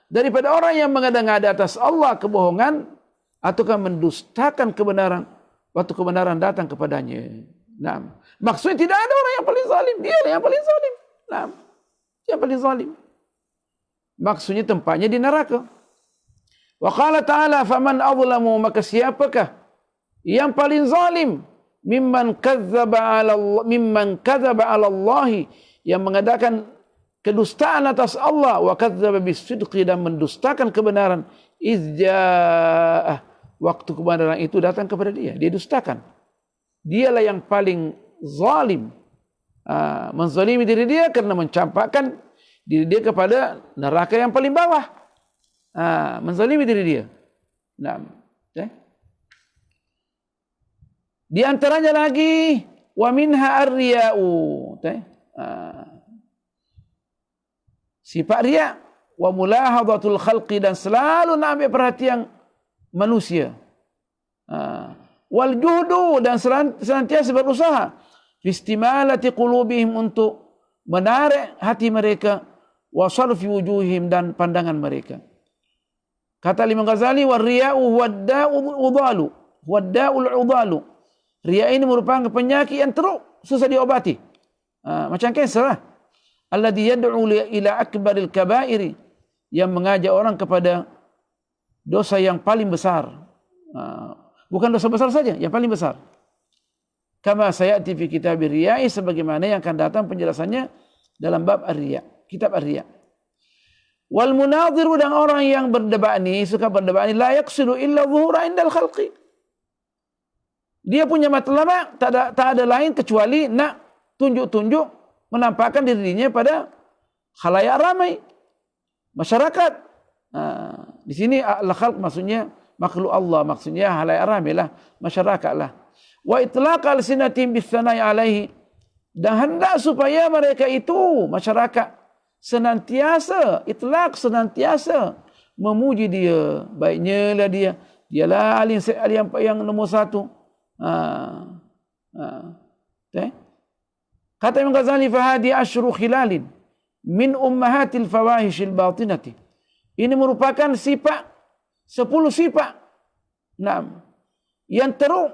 daripada orang yang mengada-ngada atas Allah kebohongan ataukah mendustakan kebenaran waktu kebenaran datang kepadanya. Maksudnya tidak ada orang yang paling zalim, dia yang paling zalim. Yang paling zalim. Maksudnya tempatnya di neraka. Wa qala ta'ala faman adlamu, maka siapakah yang paling zalim mimman kadzdzaba 'ala Allah, yang mengadakan kedustaan atas Allah, wa kadzdzaba bis-sidqi, dan mendustakan kebenaran, izja'ah, waktu kebenaran itu datang kepada dia dustakan. Dialah yang paling zalim, menzalimi diri dia karena mencampakkan diri dia kepada neraka yang paling bawah, menzalimi diri dia. Di antaranya lagi wa minha ar-riya'u, sifat riya, wa mulahadatul khalqi, dan selalu nak ambil perhatian manusia, wal juhdu, dan senantiasa berusaha fi istimalati qulubihim, untuk menarik hati mereka, wa sarfi wujuhim, dan pandangan mereka. Kata Imam Ghazali, wa riya'u huwa da'ul udalu. Riya ini merupakan penyakit yang teruk, susah diobati, macam kanser lah. alladhi yad'u ila akbaril kaba'iri, yang mengajak orang kepada dosa yang paling besar. Bukan dosa besar saja, yang paling besar. Kama sayati fi kitab ar-riya'i, sebagaimana yang akan datang penjelasannya dalam bab ar-riya', kitab ar-riya'. Wal munadhiru, dan orang yang berdebat ni, suka berdebat ni, la yaqsidu illa dhuhura indal khalqi. Dia punya matlamat tak ada lain kecuali nak tunjuk-tunjuk, menampakkan dirinya pada khalayak ramai, masyarakat. Di sini al-khalq maksudnya makhluk Allah, maksudnya khalayak ramai lah, masyarakat lah. Wa itlaq al-sinatim bis-sana'i alaihi, dan hendak supaya mereka itu, masyarakat, senantiasa itlaq, senantiasa memuji dia, baiknya lah dia, dialah alim yang nombor satu. Kata Imam Ghazali, fahadi asyru khilalin min ummahatil fawahishil batinati, ini merupakan sifat, 10 sifat yang teruk,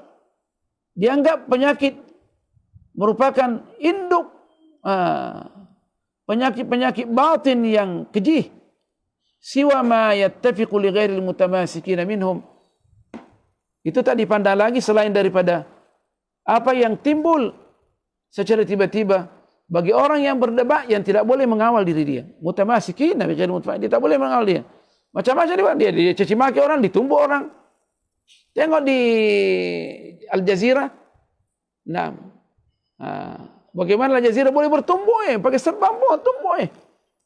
dianggap penyakit, merupakan induk penyakit-penyakit batin yang keji. Siwa ma yattafiqu li ghairil mutamassikin minhum, itu tak dipandang lagi selain daripada apa yang timbul secara tiba-tiba bagi orang yang berdebat, yang tidak boleh mengawal diri dia. Mutamassikin bi ghairil mutamassikin, dia tak boleh mengawal dia. Macam-macam dia caci maki orang, ditumbuk orang. Tengok di Al Jazeera. Bagaimana Al Jazeera boleh bertumbuk pakai serbam pun tumbuk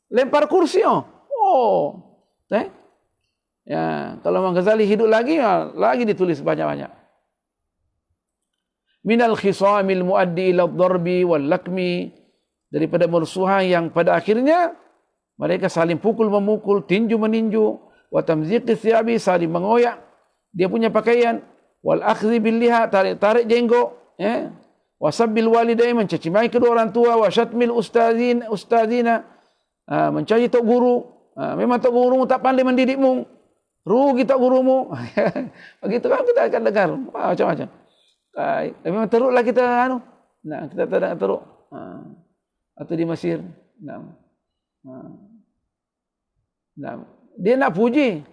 lempar kursi ya, kalau Imam Ghazali hidup lagi ditulis banyak-banyak. Minal khisamil muaddi ila ad-darbi wal lakmi, daripada musuhan yang pada akhirnya mereka saling pukul memukul, tinju meninju, wa tamziqi thiyabi, saling mengoyak dia punya pakaian, wal akhdhi bil liha, tarik jenggot, wa sabbil walidain, mencaci maki kedua orang tua, wa syatmil ustadzina, mencaci tok guru. Memang tok gurumu tak pandai mendidikmu, rugi tok gurumu. Begitu kan kita akan dengar macam-macam. Memang teruklah kita kita tak teruk. Atau di Mesir. Dia nak puji.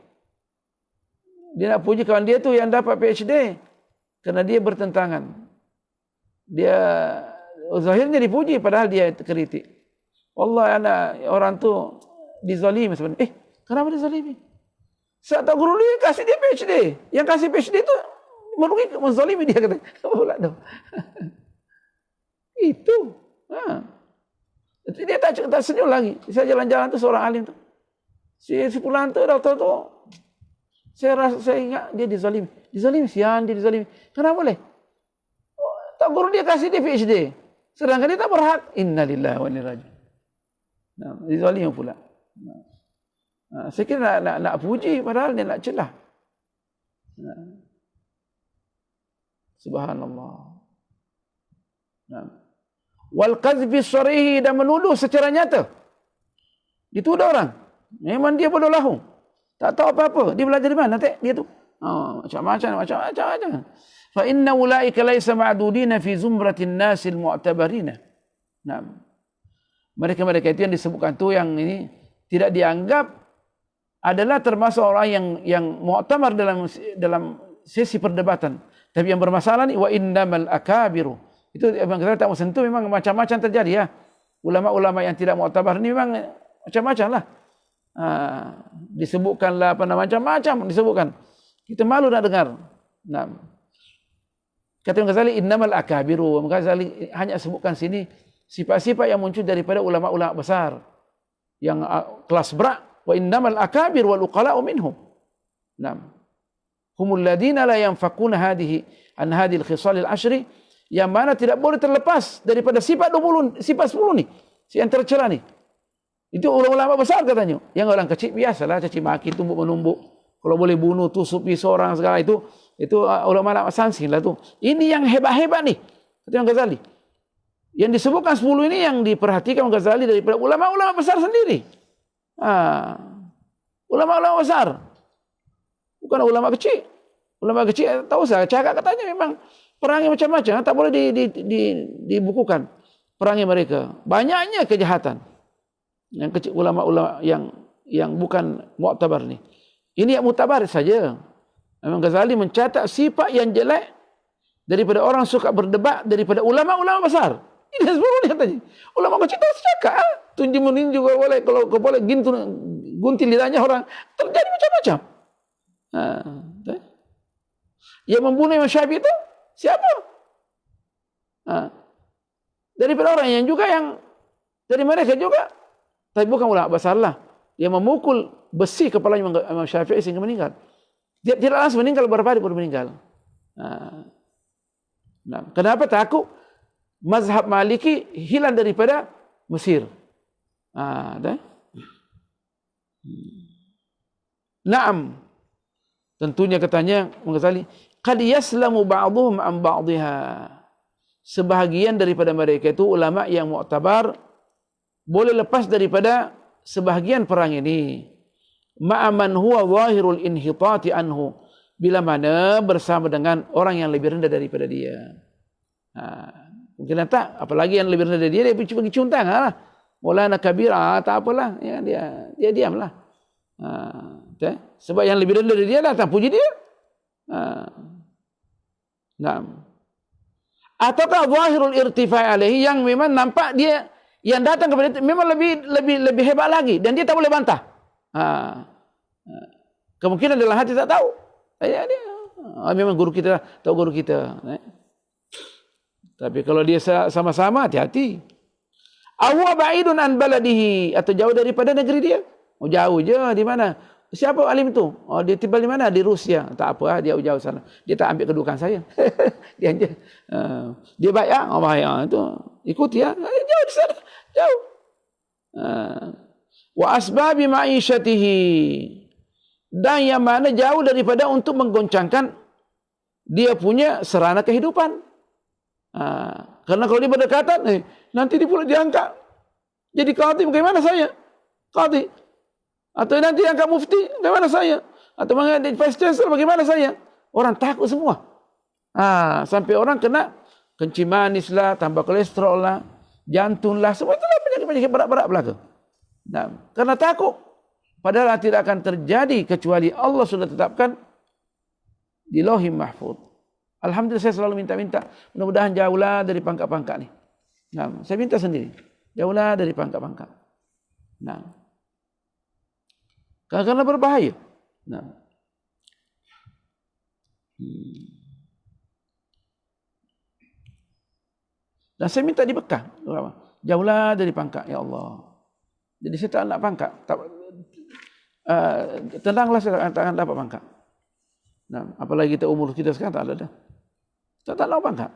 Dia nak puji kawan dia tu yang dapat PhD, kerana dia bertentangan. Dia zahirnya dipuji padahal dia kritik. Allah, anak orang tu dizalimi sebenarnya. Kenapa dizalimi? Sebab tak guru dia kasih dia PhD. Yang kasih PhD tu merugi, menzalimi dia, kata. Pula tu. Itu. Dia tak senyum lagi. Saya jalan-jalan tu seorang alim tu. Si pulang tu, doktor tu, saya ingat dia dizalimi. Dizalimi, sian dia dizalimi. Kenapa boleh? Tak guru dia kasih dia PhD. Sedangkan dia tak berhak. Innalillahi wa inna ilaihi raji'un. Dizalimi pula. Saya kira nak puji padahal dia nak celah. Subhanallah. Wal qazfi sarihi, dan menuduh secara nyata. Dituduh orang. Memang dia bodoh lahu. Tak tahu apa-apa. Dia belajar di mana? Dia tu. Macam-macam. Fa inna ulaika laysa ma'dudina fi zumratin nasil mu'tabarina. Mereka-mereka itu yang disebutkan tu, yang ini tidak dianggap adalah termasuk orang yang mu'tabar dalam sesi perdebatan. Tapi yang bermasalah ni, wa innamal akabiru. Itu memang kita tak mau sentuh, memang macam-macam terjadi ya. Ulama-ulama yang tidak mu'tabar ni memang macam-macam lah. Disebutkanlah macam-macam disebutkan. Kita malu nak dengar. Kata Imam Ghazali, innamal akabiru. Imam Ghazali hanya sebutkan sini sifat-sifat yang muncul daripada ulama-ulama besar yang kelas berat. Wa innamal akabir wal uqala'u minhum. Humul ladina la yanfaquna an hadhil khisalil ashri, yang mana tidak boleh terlepas daripada sifat 20, sifat 10 ni, yang tercela ni. Itu ulama-ulama besar katanya. Yang orang kecil biasalah caci maki, tumbuk-menumbuk. Kalau boleh bunuh, tusuk pisau orang segala itu ulama-ulama sanksi lah tu. Ini yang hebat-hebat ni, kata Imam Ghazali. Yang disebutkan 10 ini yang diperhatikan Imam Ghazali daripada ulama-ulama besar sendiri. Ulama-ulama besar. Bukan ulama kecil. Ulama kecil tahu saya cakap katanya memang perangai macam-macam, tak boleh dibukukan perangai mereka. Banyaknya kejahatan. Yang kecil ulama-ulama yang bukan mu'tabar ni. Ini yang mu'tabar saja. Imam Ghazali mencatat sifat yang jelek daripada orang suka berdebat daripada ulama-ulama besar. Ini sebenarnya tadi. Ulama kecil tak cakap. Tunjuk meninju juga boleh. Kalau boleh gunting lidahnya orang. Terjadi macam-macam. Yang membunuh Imam Syafi'i itu siapa? Daripada orang yang juga yang dari mereka juga. Tapi bukan ulama besar lah. Dia memukul besi kepalanya Imam Syafi'i sehingga meninggal. Dia tidak langsung meninggal, beberapa hari baru meninggal. Kenapa takut? Mazhab Maliki hilang daripada Mesir. Naam. Tentunya katanya Ghazali, qad yaslamu ba'dhum an ba'dihha. Sebahagian daripada mereka itu ulama yang mu'tabar boleh lepas daripada sebahagian perang ini. Ma'aman huwa zahirul inhitati anhu. Bila mana bersama dengan orang yang lebih rendah daripada dia. Mungkin tak, apalagi yang lebih rendah dari dia pergi cium tangan lah. Maulana Kabir, tak apalah. Ya, dia diamlah. Sebab yang lebih rendah dari dia datang puji dia. Ataukah zahirul irtifai alaihi, yang memang nampak dia yang datang kepada dia memang lebih hebat lagi dan dia tak boleh bantah. Kemungkinan dalam hati tak tahu. Dia memang guru kita, tahu guru kita. Tapi kalau dia sama-sama, hati-hati. Awa ba'idun an baladihi, atau jauh daripada negeri dia. Jauh je, di mana? Siapa alim itu? Dia tinggal di mana? Di Rusia. Tak apa, dia jauh sana. Dia tak ambil kedudukan saya. Dia baik, bahaya itu. Ikuti ya. Jauh di sana. Jauh. Wa asbabi ma'isyatihi, dan yang mana jauh daripada untuk menggoncangkan dia punya serana kehidupan. Karena kalau dia berdekatan, nanti dia pula diangkat jadi qadhi, bagaimana saya? Qadhi. Atau nanti angkat mufti, bagaimana saya? Atau menjadi vice chancellor, bagaimana saya? Orang takut semua. Sampai orang kena kencing manis lah, tambah kolesterol lah, jantung lah, semua itulah penyakit-penyakit berat-berat belaka. Karena takut. Padahal tidak akan terjadi kecuali Allah sudah tetapkan di Lauhul Mahfuz. Alhamdulillah, saya selalu minta-minta, mudah-mudahan jauhlah dari pangkat-pangkat ni. Saya minta sendiri, jauhlah dari pangkat-pangkat. Karena berbahaya. Dan saya minta dibekah, jauhlah dari pangkat, ya Allah. Jadi saya tak nak pangkat. Tenanglah, saya tak akan dapat pangkat. Apalagi kita umur kita sekarang tak ada dah. Tak nak pangkat.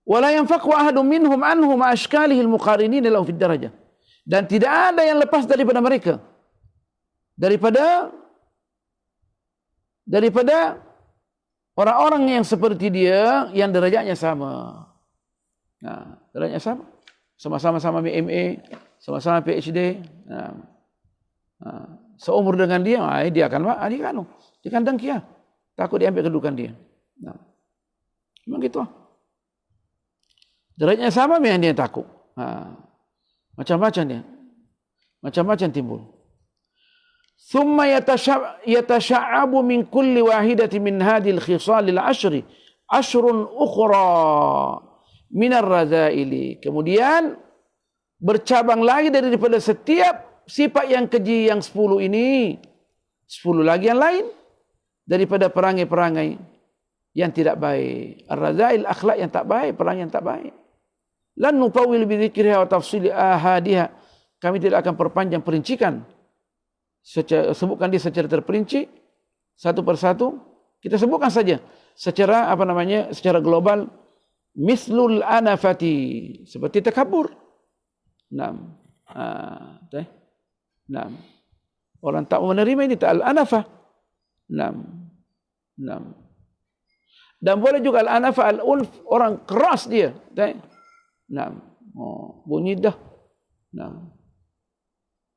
Wala yanfaqu ahadun minhum anhum ashkalihi al-muqarinin lahu fid darajah. Dan tidak ada yang lepas daripada mereka. Daripada orang-orang yang seperti dia yang derajatnya sama. Derajatnya sama. Sama-sama MA, sama-sama PhD. Seumur dengan dia, dia akan dengki. Takut diambil kedudukan dia. Memang gitu. Derajatnya sama, memang dia takut. Macam-macam dia. Macam-macam timbul. Thumma yatasha'abu min kulli wahidati min hadhil khisalil ashri ashrun ukhra minar razaili. Kemudian bercabang lagi daripada setiap sifat yang keji yang 10 ini, 10 lagi yang lain daripada perangai-perangai yang tidak baik. Ar-razail, akhlak yang tak baik, perangai yang tak baik. Lan nutawil bi dzikriha wa tafsili ahadiha. Kami tidak akan perpanjang perincikan. Sebutkan dia secara terperinci satu persatu. Kita sebutkan saja secara secara global. Mislul anafati, seperti takabur. Orang tak menerima ini tak al-anafah. Dan boleh juga al-anafah, al-unf, orang keras dia. Bunyi dah.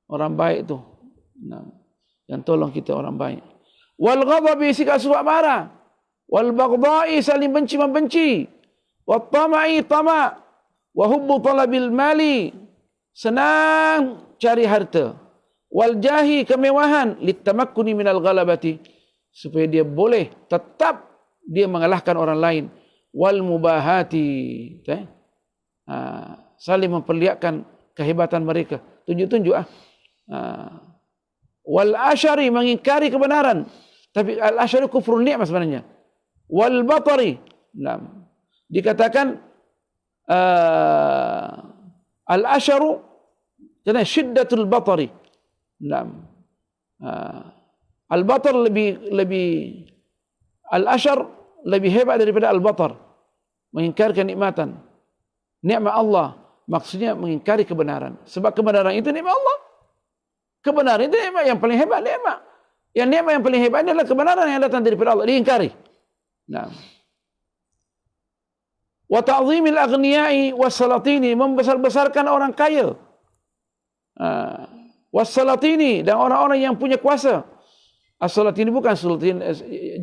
Orang baik tu. Yang tolong kita orang baik. Wal ghadabi, sikap suka marah. Wal baghdai, saling benci membenci. wa tama'i tama' wa hubbu talabil mali, senang cari harta, wal jahi kemewahan, litamakkuni minal ghalabati, supaya dia boleh tetap dia mengalahkan orang lain, wal mubahati, saling memperlihatkan kehebatan mereka, tunjuk-tunjuk wal asyari, mengingkari kebenaran, tapi al asyari kufrun ni'mah sebenarnya, wal batari, dikatakan al asyaru karena syiddatul batari. Al batar lebih al asyar lebih hebat daripada al batar, mengingkari kenikmatan. Nikmat Allah maksudnya mengingkari kebenaran, sebab kebenaran itu nikmat Allah. Kebenaran itu nikmat yang paling hebat, nikmat. Yang nikmat yang paling hebat adalah kebenaran yang datang daripada Allah, diingkari. Wa ta'zimil aghniyai was-salatini, membesar-besarkan orang kaya. Was-salatini, dan orang-orang yang punya kuasa. As-salatini bukan sultan,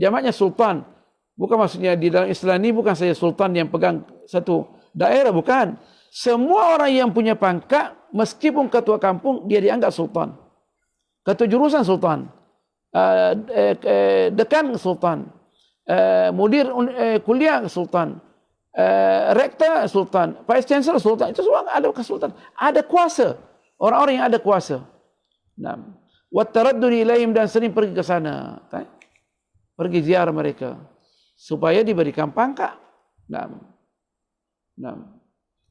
jamaknya sultan. Bukan maksudnya di dalam Islam ini bukan saja sultan yang pegang satu daerah, bukan. Semua orang yang punya pangkat, meskipun ketua kampung, dia dianggap sultan. Ketua jurusan sultan. Dekan sultan. Mudir kuliah sultan. Rektor sultan, vice chancellor sultan, itu semua ada kesultan, ada kuasa, orang-orang yang ada kuasa. Wa taraddudi ilaihim, dan sering pergi ke sana, pergi ziarah mereka supaya diberikan pangkat.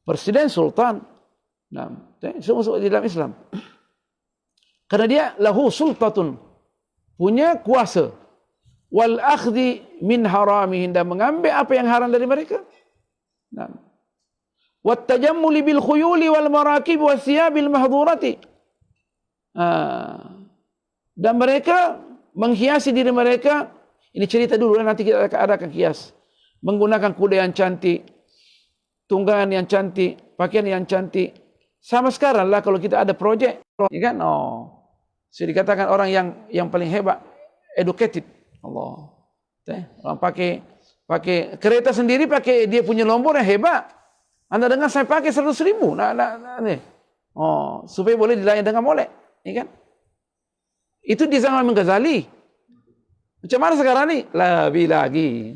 Presiden sultan, semua di dalam Islam, karena dia lahu sultatun, punya kuasa, wal akhdhi min haramihin, dan mengambil apa yang haram dari mereka. Wat tajammuli bil khuyuli wal marakib was siyabil mahdhurati, dan mereka menghiasi diri mereka. Ini cerita dulu, nanti kita akan kias. Menggunakan kuda yang cantik, tunggangan yang cantik, pakaian yang cantik. Sama sekarang lah kalau kita ada projek, ya kan? Sudah dikatakan orang yang paling hebat, educated. Allah. Orang pakai kereta sendiri, pakai dia punya nombor yang hebat. Anda dengar saya pakai 100.000, supaya boleh dilayani dengan molek, ya kan? Itu di zaman Ghazali. Macam mana sekarang ni? Lebih lagi.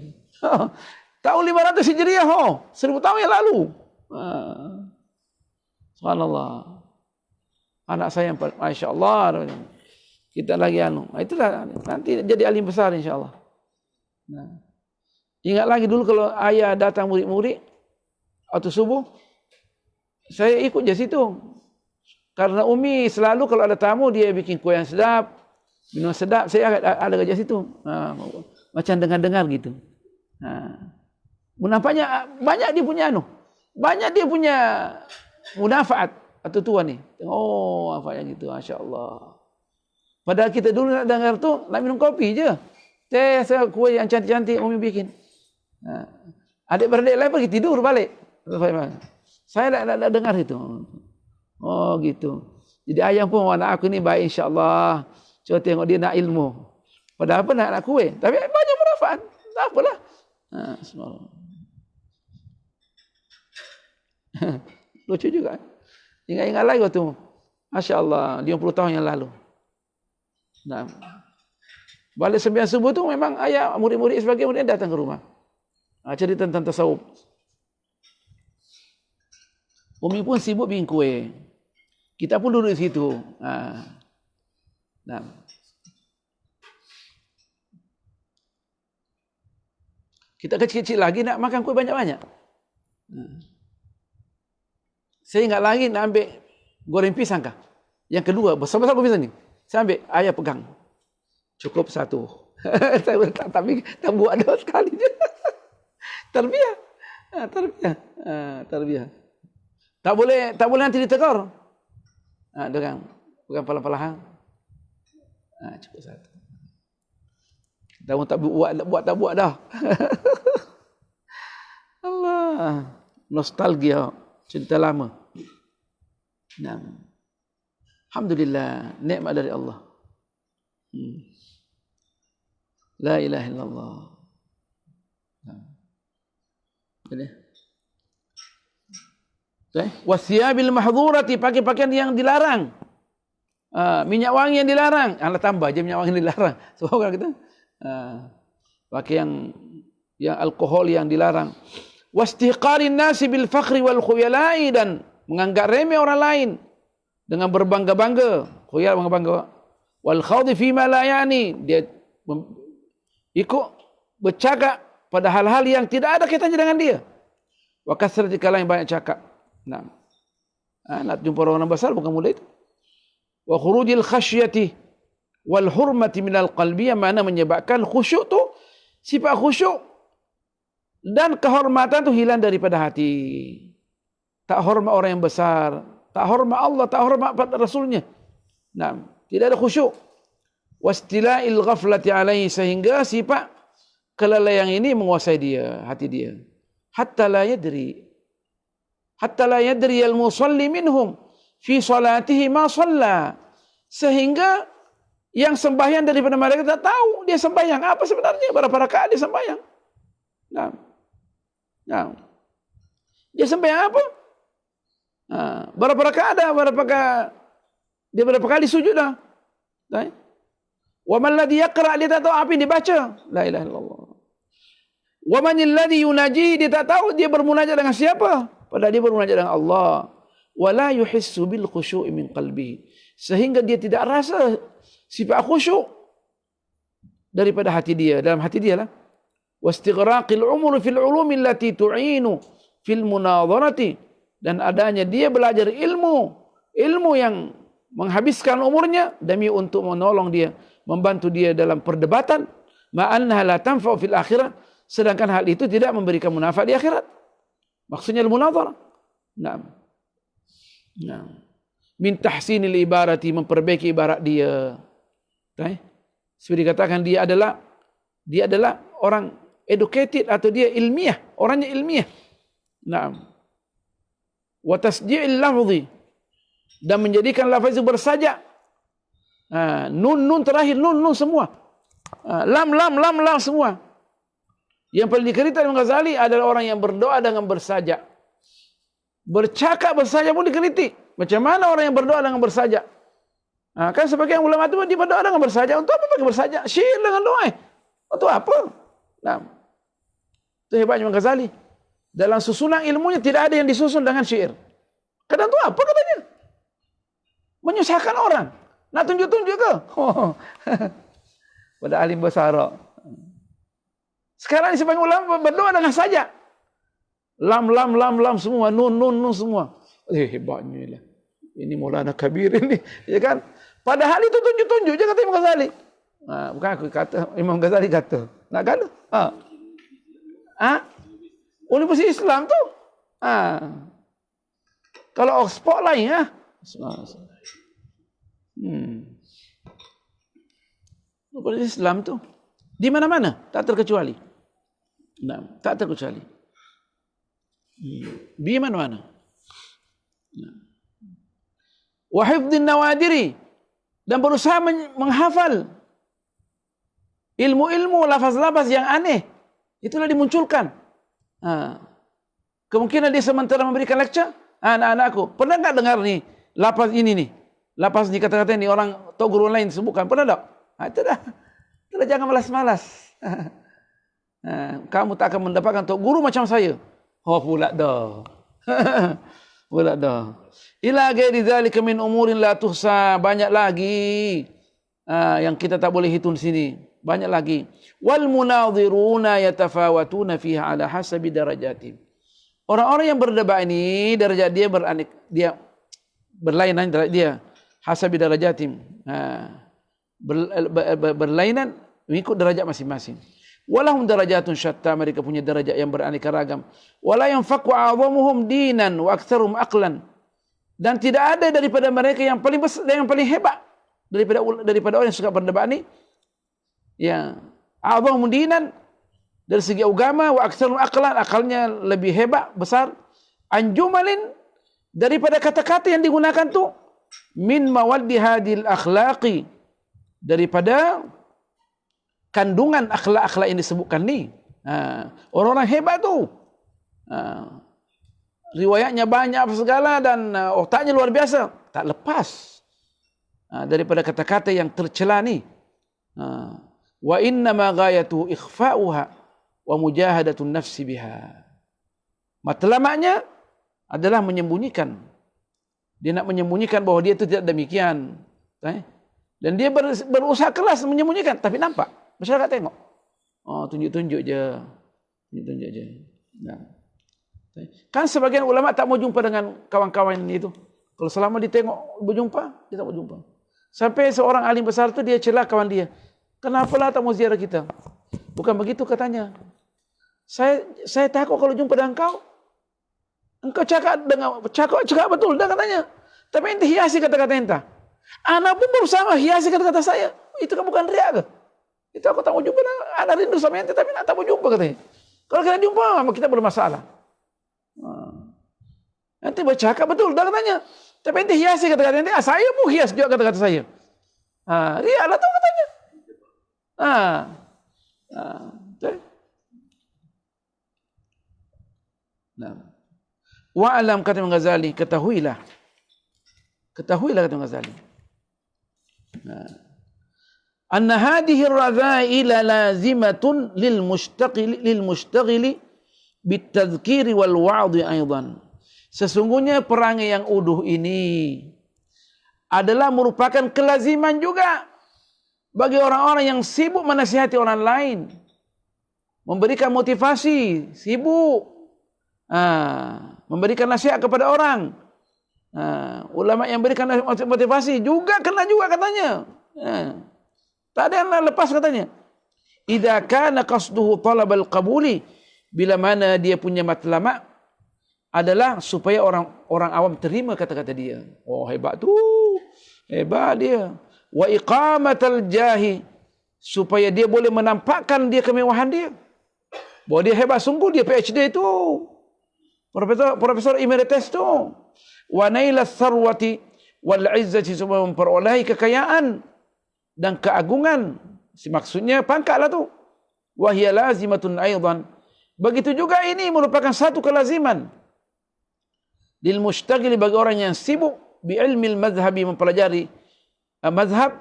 Tahun 500 Hijriah, 1000 tahun yang lalu. Subhanallah. Anak saya yang Masya Allah, kita lagi itulah nanti jadi alim besar insya-Allah. Ingat lagi dulu kalau ayah datang murid-murid waktu subuh, saya ikut je situ. Karena Umi selalu kalau ada tamu dia bikin kuih yang sedap, minum sedap, saya ada kerja situ. Macam dengar-dengar gitu. Nampaknya banyak dia punya banyak dia punya mudafaat atau tuan ni. Apa yang gitu, masya-Allah. Padahal kita dulu nak dengar tu nak minum kopi je. Saya kuih yang cantik-cantik Umi bikin. Adik-beradik lain pergi tidur balik. Saya nak dengar itu. Gitu. Jadi ayah pun anak aku ni baik insya-Allah. Coba tengok dia nak ilmu. Padahal apa nak kuih. Tapi banyak manfaat. Tak apalah. Lucu juga. Ingat-ingat lagi waktu. Masya-Allah, 50 tahun yang lalu. Balik sembahyang subuh tu memang ayah murid-murid sebagai murid datang ke rumah. Cerita tentang tasawuf. Umi pun sibuk bikin kuih. Kita pun duduk di situ. Kita kecil-kecil lagi nak makan kuih banyak-banyak. Saya ingat lagi nak ambil goreng pisang kah? Yang kedua, besar-besar goreng pisang ni. Saya ambil, ayah pegang. Cukup satu. Tapi tak buat dah sekali je. Tarbiyah. Tarbiyah. Tak boleh nanti ditegur. Pegang pelan-pelan. Cukup satu. Kita pun tak buat dah. Allah. Nostalgia. Cerita lama. Alhamdulillah. Nikmat dari Allah. La ilaha illallah. Boleh? Wasiyabil mahdhurati, pakai pakaian yang dilarang. Minyak wangi yang dilarang. Allah tambah je minyak wangi yang dilarang. Sebab kan kita pakai yang alkohol yang dilarang. Wastihqarin nasi bil fakhri wal khuyala'i, dan menganggap remeh orang lain dengan berbangga-bangga. Khuyal, bangga-bangga. Wal khawdi fima la yani, dia ikut bercakap pada hal-hal yang tidak ada kaitannya dengan dia. Wa kasrati kalam, yang banyak cakap. Nak jumpa orang besar bukan mudah itu. Wa khurujil khasyati wal hurmati minal qalbi, yang mana menyebabkan khusyuk tu, sifat khusyuk dan kehormatan tu hilang daripada hati. Tak hormat orang yang besar, tak hormat Allah, tak hormat Rasulnya. Tidak ada khusyuk. Wastila'il ghaflati alaihi, sehingga sifat kelalaian ini menguasai dia, hati dia. Hatta la yadri al-musalli minhum fi salatihi ma shalla, sehingga yang sembahyang daripada mereka tak tahu dia sembahyang apa sebenarnya, berapa rakaat dia sembahyang. Dia sembahyang apa? Berapa rakaat ada, dia berapa kali sujud dah. Wa man ladzi yaqra, dia tak tahu apa yang dibaca. La ilaha illallah. Wa man alladhi yunaji, dia tak tahu dia bermunajat dengan siapa, padahal dia bermunajat dengan Allah. Wa la yuhissu bil khusyu'i min qalbi, sehingga dia tidak rasa sifat khusyuk daripada hati dia, dalam hati dia lah. Wastighraqil umur fil ulumi allati tu'inu fil munadharati, dan adanya dia belajar ilmu yang menghabiskan umurnya demi untuk menolong dia, membantu dia dalam perdebatan. Ma'annaha la tanfa'u fil akhirah, sedangkan hal itu tidak memberikan manfaat di akhirat. Maksudnya al-munadharah. Min tahsinil ibarati, memperbaiki ibarat dia. Seperti dikatakan dia adalah orang educated, atau dia ilmiah, orangnya ilmiah. Wa tasji'il lafzi, dan menjadikan lafaz itu bersajak. Nun terakhir, nun semua. Lam semua. Yang paling dikritik Imam Ghazali adalah orang yang berdoa dengan bersajak. Bercakap bersajak pun dikritik. Macam mana orang yang berdoa dengan bersajak? Kan sebagian ulama itu dia berdoa dengan bersajak. Untuk apa pakai bersajak? Syair dengan doa. Untuk apa? Itu hebatnya Imam Ghazali. Dalam susunan ilmunya tidak ada yang disusun dengan syair. Kadang itu apa katanya? Menyusahkan orang. Nak tunjuk-tunjuk ke? Pada alim bersara. Sekarang sebagian ulama berdoa dengan sajak. Lam semua, nun semua. Hebatnya lah. Ini Maulana Kabir ini, ya kan? Padahal itu tunjuk-tunjuk je kata Imam Ghazali. Bukan aku kata, Imam Ghazali kata. Nak kata? Universiti Islam tu. Kalau Oxford lain Universiti Islam tu di mana-mana, tak terkecuali. Tak terkecuali. Di mana-mana. Wa hifdhin nawadiri, dan berusaha menghafal ilmu-ilmu, lafaz-lafaz yang aneh. Itulah dimunculkan. Kemungkinan dia sementara memberikan lecture, anak-anakku, pernah tak dengar ni lafaz ini ni? Lafaz ni, kata-kata ni orang atau guru lain sebutkan, pernah tak? Itu dah. Jangan malas-malas. Kamu tak akan mendapatkan tok guru macam saya. Pula dah. Pula dah. Ila ghairi dzalika min umurin la tuhsa, banyak lagi yang kita tak boleh hitung di sini. Banyak lagi. Wal munadhiruna yatafawatuna fiha ala hasabi darajatihim. Orang-orang yang berdebat ini darajat dia berlainan darajat dia, hasabi darajatihim. Berlainan mengikut derajat masing-masing. Walahum darajatun syatta, mereka punya derajat yang beraneka ragam. Wala yanfaqu a'zamuhum dinan wa aktsaruhum aqlan, dan tidak ada daripada mereka yang paling besar dan yang paling hebat daripada orang yang suka berdebat ni, ya, a'zamuhum dinan dari segi agama, wa aktsaruhum aqlan, akalnya lebih hebat, besar, anjumalin, daripada kata-kata yang digunakan tu, min mawaddi hadil akhlaqi, daripada kandungan akhlak-akhlak yang disebutkan ni. Orang-orang hebat tu. riwayatnya banyak apa segala dan otaknya luar biasa, tak lepas daripada kata-kata yang tercela ni. Wa inna ma ghayatu ikhfa'uha wa mujahadatun nafsi biha. Matlamatnya adalah menyembunyikan. Dia nak menyembunyikan bahawa dia itu tidak demikian. Dan dia berusaha keras menyembunyikan, tapi nampak. Masyarakat tengok. Tunjuk-tunjuk je. Tunjuk-tunjuk je. Nah. Kan sebagian ulama tak mau jumpa dengan kawan-kawan itu. Kalau selama dia tengok berjumpa, dia tak mau jumpa. Sampai seorang alim besar tu dia celah kawan dia. Kenapalah tak mau ziarah kita? Bukan begitu katanya. Saya takut kalau jumpa dengan engkau. Engkau cakap betul dah katanya. Tapi ente hiasi kata-kata ente. Anak pun berusaha hiasi kata-kata saya. Itu kan bukan riak ke? Itu aku tak mau jumpa. Anak rindu sama ente tapi tak mau jumpa katanya. Kalau kita jumpa, kita bermasalah. Ente bercakap betul dah katanya. Tapi ente hiasi kata-kata ente. Saya pun hias juga kata-kata saya. Riak lah tu katanya. Wa'alam kata Imam Ghazali, ketahuilah kata Imam Ghazali, anna hadhihi ar-radha'ila lazimatun lil mushtaghili bitadhkiri wal wa'dhi aidan. Sesungguhnya perangai yang uduh ini adalah merupakan kelaziman juga bagi orang-orang yang sibuk menasihati orang lain, memberikan motivasi, sibuk memberikan nasihat kepada orang. Ulama yang berikan motivasi juga kena juga katanya. Tak ada yang lepas katanya. Idza kana qasduhu talabal qabuli, bila mana dia punya matlamat adalah supaya orang awam terima kata-kata dia. Oh hebat tu. Hebat dia. Wa iqamatal jahi, supaya dia boleh menampakkan dia kemewahan dia. Bahawa dia hebat sungguh, dia PhD tu. Profesor emeritus tu. Wa nailas sarwati wal izzati, supaya memperolehi kekayaan dan keagungan. Maksudnya pangkatlah tu. Wa hiya lazimatun aidan. Begitu juga ini merupakan satu kelaziman lil mushtaghil, bagi orang yang sibuk bi ilmil mazhabi, mempelajari mazhab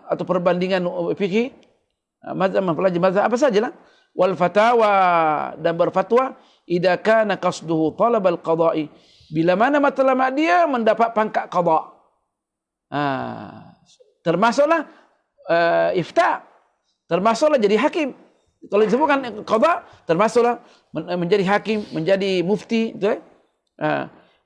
atau perbandingan fikih, mazhab, mempelajari mazhab apa sajalah, wal fatawa, dan berfatwa, idza kana qasduhu talabal qada'i, bila mana matlamat dia mendapat pangkat qada. Termasuklah ifta, termasuklah jadi hakim. Kalau disebutkan qada, termasuklah menjadi hakim, menjadi mufti, betul?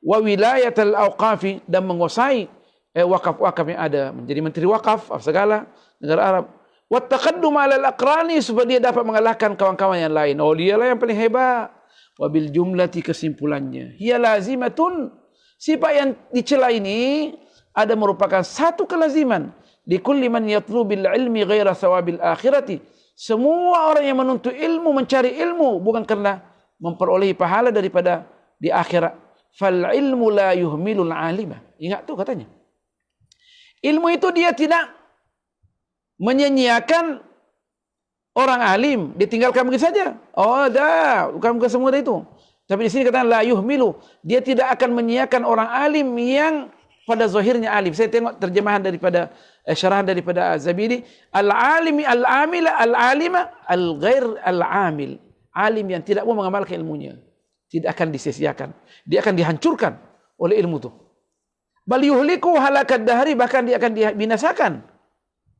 Wa wilayatul awqafi, dan menguasai wakaf-wakaf yang ada, menjadi menteri wakaf segala negara Arab. Wa taqaddum 'ala al-aqrani, supaya dia dapat mengalahkan kawan-kawan yang lain. Oh, dialah yang paling hebat. Wa bil jumlati, kesimpulannya, hiya lazimatun, sifat yang dicela ini ada merupakan satu kelaziman di kulli man yatlubil ilmi ghaira thawabil akhirati, semua orang yang menuntut ilmu, mencari ilmu bukan karena memperolehi pahala daripada di akhirat. Fal ilmu la yuhmilul alima. Ingat tu katanya. Ilmu itu dia tidak menyanyiakan orang alim, ditinggalkan begitu saja. Oh dah, bukan semua itu. Tapi di sini katakan la yuhmilu, dia tidak akan menyanyiakan orang alim yang pada zahirnya alim. Saya tengok terjemahan daripada syarahan daripada Az-Zabidi, al-alimi al-amila al-alima al-ghair al-amil. Alim yang tidak mau mengamalkan ilmunya tidak akan disia-siakan, dia akan dihancurkan oleh ilmu itu. Bal yuhliku halakat dahri, bahkan dia akan dibinasakan.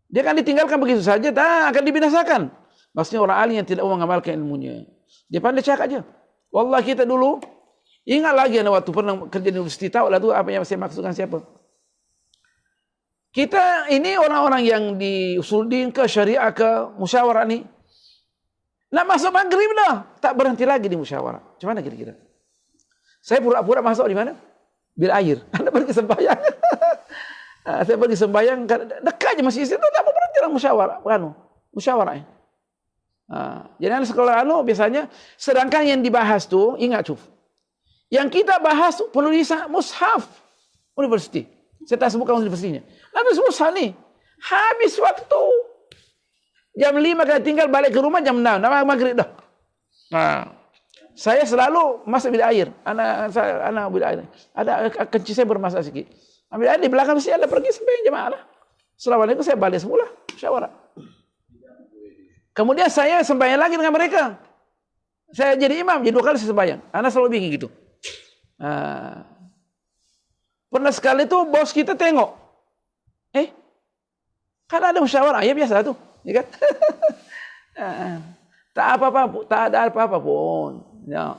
Dia akan ditinggalkan begitu saja, tak akan dibinasakan. Maksudnya orang alim yang tidak mau mengamalkan ilmunya, dia pandai cakap aja. Wallah, kita dulu ingat lagi waktu pernah kerja di universiti, tahu lah tu apa yang saya maksudkan siapa. Kita ini orang-orang yang di usuluddin ke syariah ke musyawarah ni, nak masuk maghrib dah, tak berhenti lagi di musyawarah. Macam mana kira-kira? Saya pura-pura masuk di mana? Bil air. Anda pergi sembahyang. Saya pergi sembahyang dekat je masjid itu, tak mau berhenti lah musyawarah. Musyawarah. Jadi anak sekolah biasanya, sedangkan yang dibahas tu, ingat cuf, yang kita bahas penulisan mushaf universiti. Saya tak sebutkan universitinya. Lalu mushaf ni habis waktu. Jam 5 kan tinggal balik ke rumah jam 6. Nama maghrib dah. Saya selalu masuk bilik air. Anak bilik air. Ada kencing saya bermasalah sikit. Ambil air di belakang mesti ada pergi sampai jemaah lah. Assalamualaikum, saya balik semula. Musyawarah. Kemudian saya sembahyang lagi dengan mereka. Saya jadi imam, jadi 2 kali saya sembahyang. Anak selalu bingung gitu. Pernah sekali itu bos kita tengok. Kan ada musyawarah, ya biasa tuh. Ya kan? Tak ada apa-apa pun. Ya.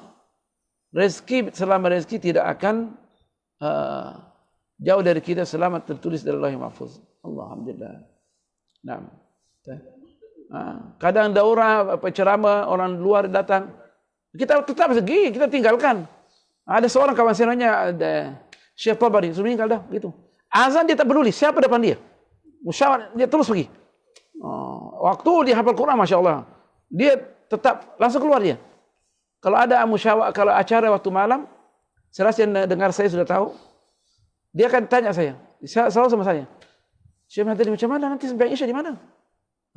Rezeki, selama rezeki tidak akan jauh dari kita, selamat tertulis dari Lauhul Mahfuz. Alhamdulillah. Nah. Kadang daurah ceramah orang luar datang, kita tetap pergi, kita tinggalkan. Ada seorang kawan saya nanya, Syekh Tabari sudah meninggal dah gitu. Azan dia tak peduli siapa depan dia. Musyawarah dia terus pergi. Waktu dia hafal Quran, masya Allah, dia tetap langsung keluar dia. Kalau ada musyawarah, kalau acara waktu malam, selesai dengar saya sudah tahu, dia akan tanya saya selalu sama saya, Syekh nanti macam mana, nanti sembahyang Isya di mana?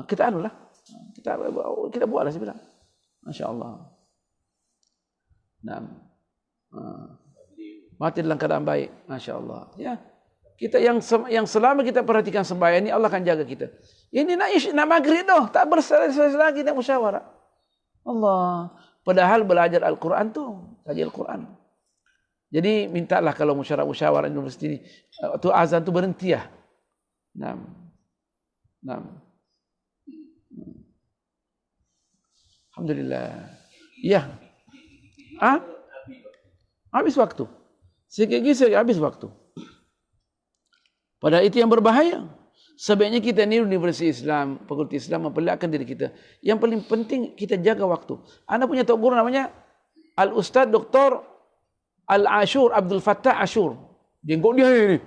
Kita anulah, kita buatlah, saya bilang. Masya Allah. Nah, mati dalam keadaan baik, masya Allah. Ya, kita yang selama kita perhatikan sembahyang ini, Allah akan jaga kita. Ini nak maghrib doh, tak berselesai lagi nak musyawarah. Allah. Padahal belajar Al-Quran tuh, kaji Al-Quran. Jadi mintalah kalau musyawarah universiti ini, tu azan tu berhenti ya. Nah. Alhamdulillah. Ya. Habis waktu. Sikit-sikit habis waktu. Padahal itu yang berbahaya. Sebaiknya kita ni Universitas Islam, Fakulti Islam memperlihatkan diri kita. Yang paling penting kita jaga waktu. Anda punya tok guru namanya Al-Ustaz Dr. Al-Ashur, Abdul Fattah Ashur. Jenggot dia ini.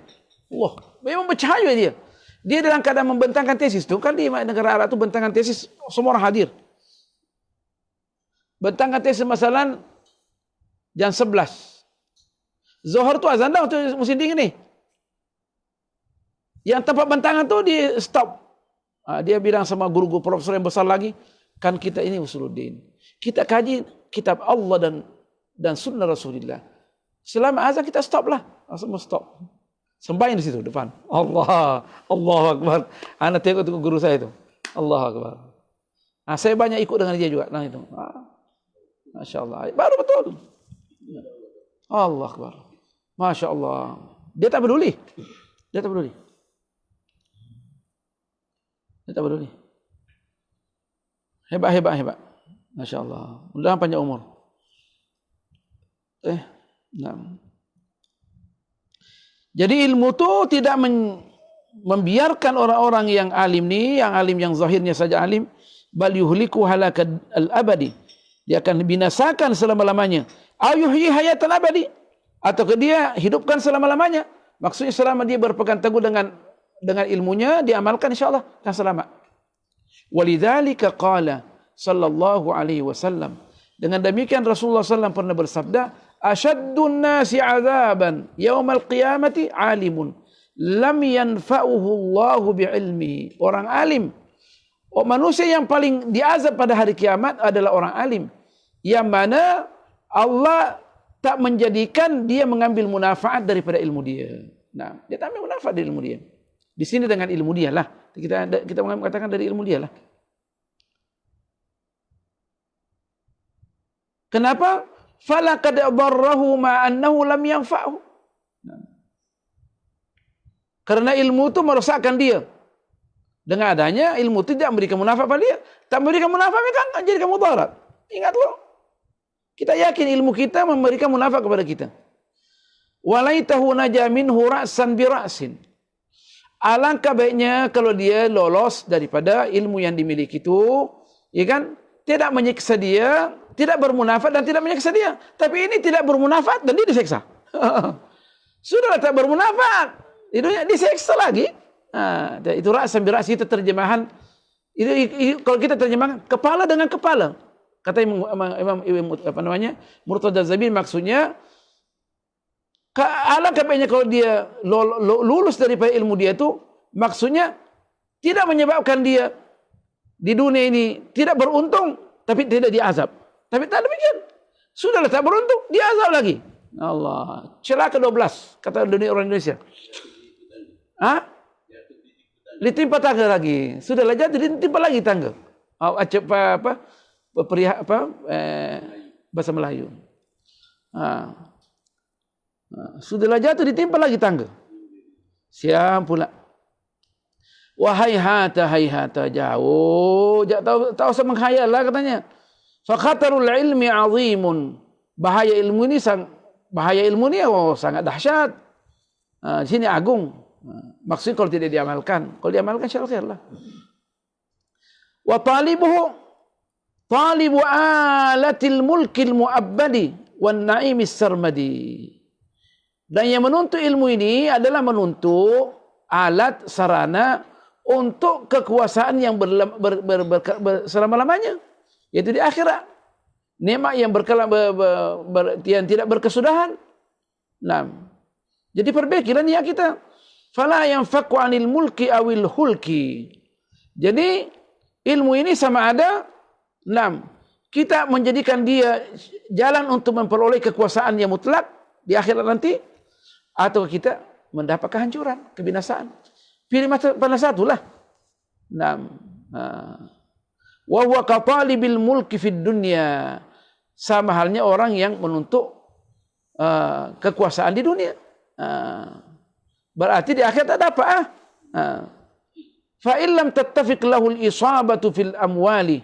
Wah, memang bercahaya dia. Dia dalam keadaan membentangkan tesis tu, kan di negara Arab tu bentangkan tesis semua orang hadir. Bentangkan tesis masalah jam 11. Zuhur tu azan dah, tu musim dingin ni. Yang tempat bentangan tu di stop. Dia bilang sama guru-guru profesor yang besar lagi, kan kita ini usuluddin. Kita kaji kitab Allah dan sunnah Rasulullah. Selama azan kita stop lah. Semua stop. Sembahyang di situ depan. Allahu Akbar. Anak tengok guru saya itu. Allahu Akbar. Saya banyak ikut dengan dia juga. Nah itu. Masya Allah. Baru betul. Allah Akbar. Masya Allah. Dia tak peduli. Dia tak peduli. Hebat. Masya Allah. Mudah-mudahan panjang umur. Nah. Jadi ilmu tu tidak membiarkan orang-orang yang alim ni, yang alim yang zahirnya saja alim, bal yuhliku halakal abadi. Dia akan binasakan selama-lamanya. Ayuhyi hayatan abadi. Atau dia hidupkan selama-lamanya. Maksudnya selama dia berpegang teguh dengan ilmunya, diamalkan insyaAllah akan selamat. Walidzalika qala sallallahu alaihi wasallam. Dengan demikian Rasulullah SAW pernah bersabda, Ashaddun nasi azaban yaumal qiyamati alimun lam yanfa'uhu Allahu bi'ilmihi. Orang alim. Manusia yang paling diazab pada hari kiamat adalah orang alim. Yang mana Allah tak menjadikan dia mengambil munafaat daripada ilmu dia. Nah, dia tak ambil munafaat dari ilmu dia. Di sini dengan ilmu dia lah. Kita mengatakan dari ilmu dia lah. Kenapa? Falaqad darrahu ma annahu lam yanfa'hu. Karena ilmu itu merosakkan dia. Dengan adanya ilmu itu tidak memberikan manfaat pada dia. Tak memberikan manfaat kan jadi mudarat. Ingat lo. Kita yakin ilmu kita memberikan manfaat kepada kita. Walaitahu naja minhu ra'san bi ra'sin. Alangkah baiknya kalau dia lolos daripada ilmu yang dimiliki itu, ya kan? Tidak menyiksa dia, tidak bermunafat dan tidak menyiksa dia. Tapi ini tidak bermunafat dan dia disiksa. Sudah tak bermunafat, hidupnya disiksa lagi. Itu ra'san bi ra'sin, itu terjemahan. Itu kalau kita terjemahkan kepala dengan kepala. Kata Imam Murtada Zabil, maksudnya alangkah baiknya kalau dia lulus daripada ilmu dia itu, maksudnya tidak menyebabkan dia di dunia ini tidak beruntung, tapi tidak diazab. Tapi tak demikian. Sudahlah tak beruntung, dia azab lagi. Allah, celaka 12 kata dunia orang Indonesia. Hah? Ditimpa tangga lagi. Sudahlah jatuh, ditimpa lagi tangga. Bahasa Melayu. Sudahlah jatuh, ditimpa lagi tangga. Siap pula. Wahai hayhata jauh. Tak usah menghayal lah katanya. Fakhatarul ilmi azimun. Bahaya ilmu ini sangat dahsyat. Di sini agung. Maksudnya kalau tidak diamalkan. Kalau diamalkan insya Allah. Wa talibu alatil mulkil mu'abbadi wan na'imis sarmadi. Dan yang menuntut ilmu ini adalah menuntut alat sarana untuk kekuasaan yang selama-lamanya, yaitu di akhirat. Nikmat yang yang tidak berkesudahan. Nah, jadi perbaikilah niat kita. Fala yanfaku anil mulki awil hulki. Jadi ilmu ini sama ada, kita menjadikan dia jalan untuk memperoleh kekuasaan yang mutlak di akhirat nanti, atau kita mendapat kehancuran, kebinasaan. Pilih mana satulah. Wa huwa katalibil mulki fid dunya. Sama halnya orang yang menuntut kekuasaan di dunia. Berarti di akhirat tak dapat. Fa illam tattafiq lahu al-isabatu fil amwali.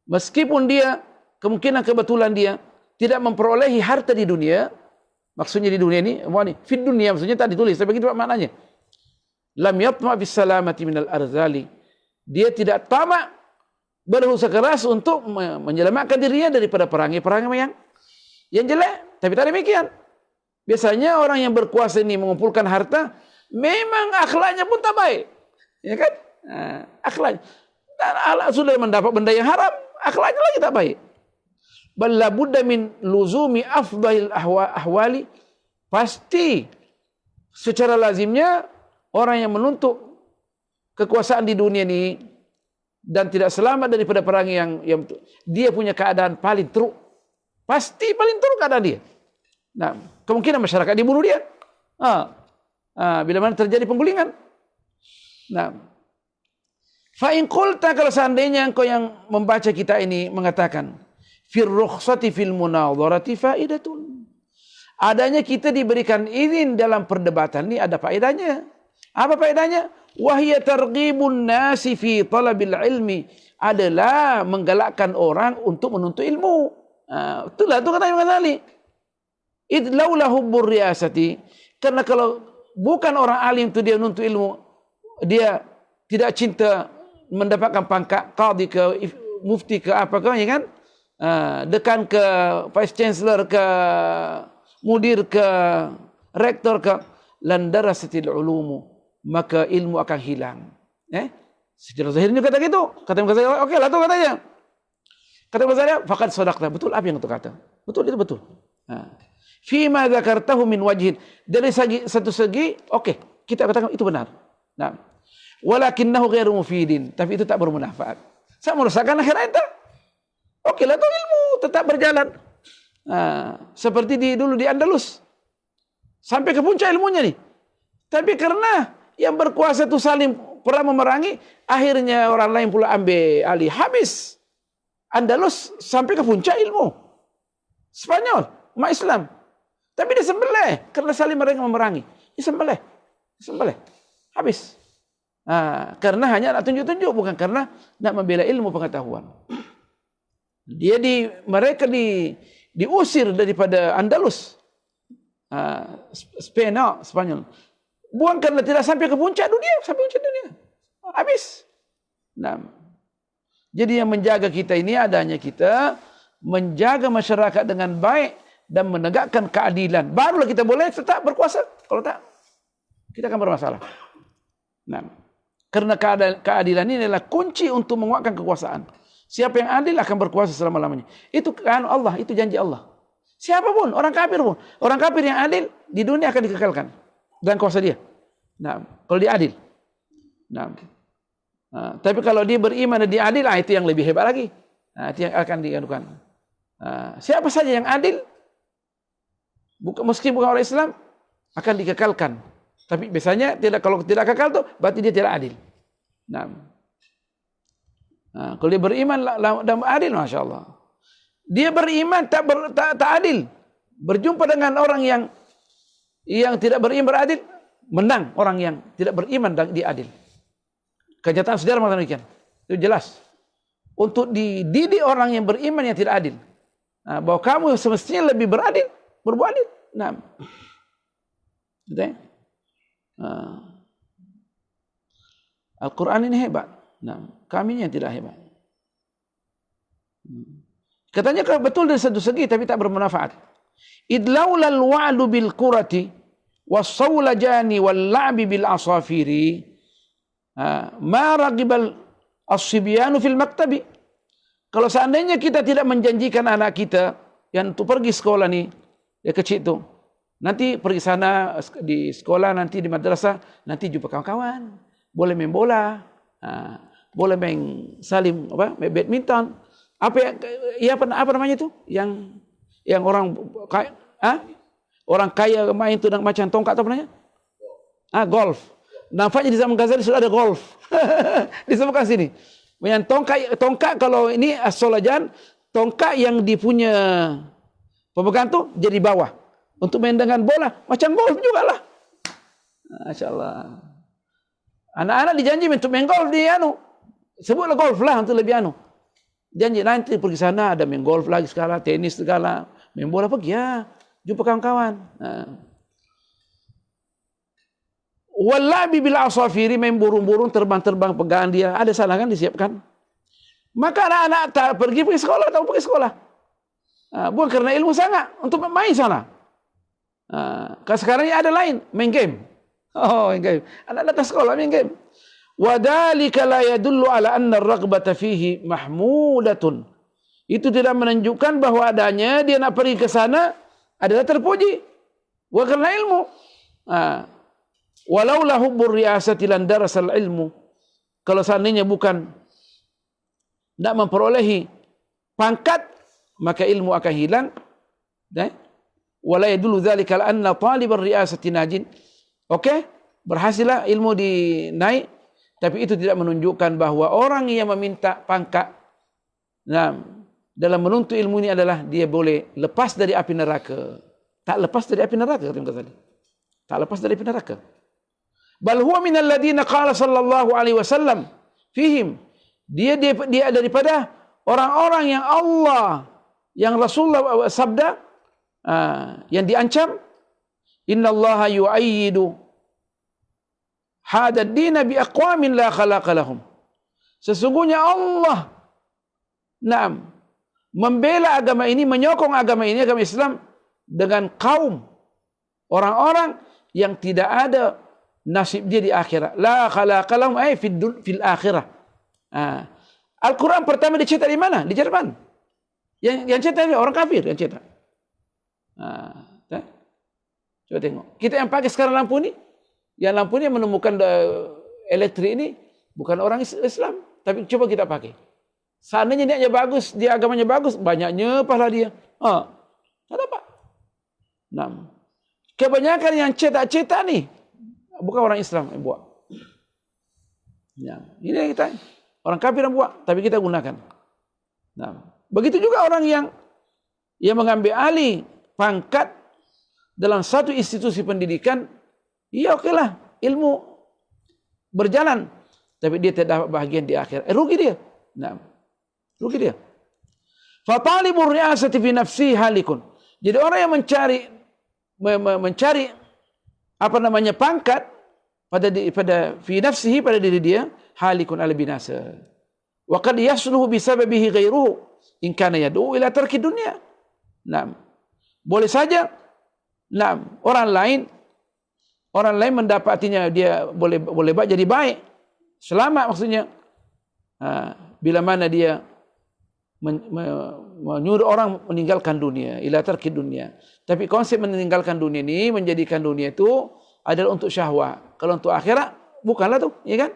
Meskipun dia kemungkinan kebetulan dia tidak memperolehi harta di dunia, maksudnya di dunia ini, fid dunia maksudnya tak ditulis, tapi begitu maknanya. Lam yatma bis salamati minal arzali. Dia tidak tamak, berusaha keras untuk menyelamatkan dirinya daripada perangai-perangai yang jelek. Tapi tak demikian. Biasanya orang yang berkuasa ini mengumpulkan harta, memang akhlaknya pun tak baik. Ya kan? Akhlaknya. Dan sudah mendapat benda yang haram, akhlaknya lagi tak baik. Bal la budda min luzumi afdhil ahwali. Pasti secara lazimnya orang yang menuntut kekuasaan di dunia ini dan tidak selamat daripada perang yang dia punya keadaan paling teruk. Pasti paling teruk keadaan dia. Nah, kemungkinan masyarakat dibunuh dia. Bila mana terjadi penggulingan. Nah, fa in qulta, kalau seandainya engkau yang membaca kita ini mengatakan fir rukhsati fil munadharati faidatun. Adanya kita diberikan izin dalam perdebatan ini ada faedahnya. Apa faedahnya? Wahya targhibun nasi fi talabil ilmi, adalah menggalakkan orang untuk menuntut ilmu. Itulah itu kata Imam Ghazali. Id laula hubbur riyasati, karena kalau bukan orang alim itu dia menuntut ilmu, dia tidak cinta mendapatkan pangkat qadhi ke mufti ke apa ke, ya kan? Dekan ke vice chancellor ke mudir ke rektor ke, landarasatil ulumu, maka ilmu akan hilang. Secara zahirnya kata gitu. Kata Imam Ghazali, oke lah tuh katanya. Kata Imam Ghazali, faqad sadaqta, betul apa yang itu kata. Betul, itu betul. Fima dzakartahu min wajhin, dari satu segi, oke, kita katakan itu benar. Nah, walakinnahu ghairu mufidin, tapi itu tak bermanfaat. Saya merusakkan akhirat itu. Oke lah, itu ilmu tetap berjalan. Seperti dulu di Andalus, sampai ke puncak ilmunya nih. Tapi karena yang berkuasa itu saling pernah memerangi, akhirnya orang lain pula ambil alih, habis Andalus sampai ke puncak ilmu. Spanyol, umat Islam. Tapi disembelih karena saling mereka memerangi. Disembelih. Habis. Karena hanya nak tunjuk-tunjuk, bukan karena nak membela ilmu pengetahuan. Mereka diusir daripada Andalus. Spanyol. Bukan karena tidak sampai ke puncak dunia, habis. Jadi yang menjaga kita ini adanya kita menjaga masyarakat dengan baik dan menegakkan keadilan. Barulah kita boleh tetap berkuasa. Kalau tak, kita akan bermasalah. Karena keadilan ini adalah kunci untuk menguatkan kekuasaan. Siapa yang adil akan berkuasa selama-lamanya. Itu kan Allah, itu janji Allah. Siapapun, orang kafir pun. Orang kafir yang adil di dunia akan dikekalkan dan kuasa dia. Kalau dia adil. Tapi kalau dia beriman dan dia adil, itu yang lebih hebat lagi. Itu yang akan diadukan. Siapa saja yang adil, meski bukan orang Islam, akan dikekalkan. Tapi biasanya kalau tidak kekal tu berarti dia tidak adil. Kalau dia beriman dan adil, masya Allah. Dia beriman tak adil, berjumpa dengan orang yang tidak beriman beradil, menang orang yang tidak beriman dan dia adil. Kenyataan sejarah mengatakan demikian. Itu jelas. Untuk dididik orang yang beriman yang tidak adil, bahwa kamu semestinya lebih beradil, berbuat adil. Betul? Al-Quran ini hebat. Kami yang tidak hebat. Katanya betul dari satu segi, tapi tak bermanfaat. Idlaulal wa'lu bil qurati was-sawlajani wal-la'bi bil asafiri ma raqibal as-sibyanu fil maktabi. Kalau seandainya kita tidak menjanjikan anak kita yang untuk pergi sekolah ni, dia kecil tu, nanti pergi sana di sekolah, nanti di madrasah, nanti jumpa kawan-kawan, boleh main bola, boleh main salim badminton, apa namanya tu, yang orang kaya, orang kaya main tu dengan macam tongkat tu apa namanya? Golf. Nampaknya di zaman Ghazali sudah ada golf. Disebutkan sini. Yang tongkat kalau ini as-solajan, tongkat yang dipunya pemegang tu jadi bawah. Untuk main dengan bola, macam golf jugalah. Masya-Allah. Anak-anak dijanji untuk main golf di sebutlah golf lah untuk lebih janji nanti pergi sana ada main golf lagi segala, tenis segala, main bola pergi jumpa kawan-kawan. Wallabi bil asafiri, main burung-burung terbang-terbang pegangan dia, ada sana kan disiapkan. Maka anak-anak tak pergi sekolah, tak pergi sekolah. Bukan karena ilmu sangat, untuk main sana. Sekarang ini ada lain, main game. Main game. Anak datang sekolah main game. Wadhalika la yadullu ala anna ar-raghbata fihi mahmudatun. Itu tidak menunjukkan bahawa adanya dia nak pergi ke sana adalah terpuji. Bukan karena ilmu. Walau la hubbur riyasati lan darasal ilmu. Kalau seandainya bukan nak memperolehi pangkat, maka ilmu akan hilang. Wala yadullu dzalika ala anna talibar riyasati najin. Okey, berhasillah ilmu dinaik, tapi itu tidak menunjukkan bahawa orang yang meminta pangkat dalam menuntut ilmu ini adalah dia boleh lepas dari api neraka. Tak lepas dari api neraka, kata tadi. Tak lepas dari api neraka. Bal huwa minal ladina qala sallallahu alaihi wasallam fihim. Dia daripada orang-orang yang Allah, yang Rasulullah sabda, yang diancam, innallaha yu'ayyidu hadad dina bi aqwamin la khalaqa lahum. Sesungguhnya Allah membela agama ini, menyokong agama ini, agama Islam, dengan kaum orang-orang yang tidak ada nasib dia di akhirat. La khalaqa lahum ay fil akhirah. Al-Quran pertama dicetak di mana? Di Jerman. Yang cetak orang kafir yang cetak. Coba tengok. Kita yang pakai sekarang lampu ni, yang lampu ni menemukan elektrik ini bukan orang Islam, tapi coba kita pakai. Seandainya niatnya bagus, dia agamanya bagus, banyaknya pahala dia. Tak dapat. Kebanyakan yang cetak-cetak ni bukan orang Islam yang buat. Ini kita orang kafir yang buat, tapi kita gunakan. Begitu juga orang yang mengambil alih pangkat dalam satu institusi pendidikan, iya okeylah, ilmu berjalan, tapi dia tidak dapat bahagian di akhirat. Rugi dia. Rugi dia. Fa talibur ri'asati fi nafsihi halikun. Jadi orang yang mencari pangkat pada fi nafsihi, pada diri dia, halikun al binasa. Wa qad yasluhu bi sababihi ghairuhu in kana yad'u ila tarki dunya. Boleh saja orang lain mendapatinya, dia boleh jadi baik, selamat maksudnya. Bila mana dia menyuruh orang meninggalkan dunia, ila tarki dunia. Tapi konsep meninggalkan dunia ini, menjadikan dunia itu adalah untuk syahwat. Kalau untuk akhirat bukanlah tu, ya kan?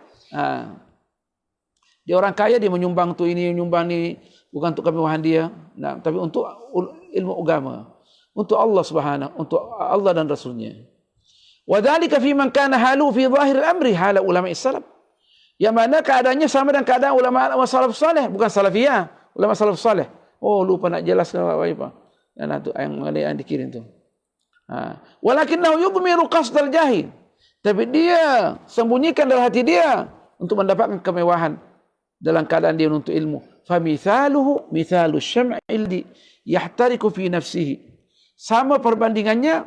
Dia orang kaya, dia menyumbang tu ini, menyumbang ni, bukan untuk kemewahan dia, nah, tapi untuk ilmu agama, untuk Allah Subhanahu, untuk Allah dan Rasulnya. Wa dzalika fi man kana halu fi zahir al-amri hala ulama salaf. Yang mana keadaannya sama dengan keadaan ulama salaf saleh, bukan salafiyah, ulama salaf saleh. Oh, lupa nak jelaskan apa-apa. Yang dikirim tu. Walakinnahu yudmiru qasdal jahil. Tapi dia sembunyikan dalam hati dia untuk mendapatkan kemewahan dalam keadaan dia menuntut ilmu. Famithaluhu mithalu syam'il yahtariku fi nafsihi. Sama perbandingannya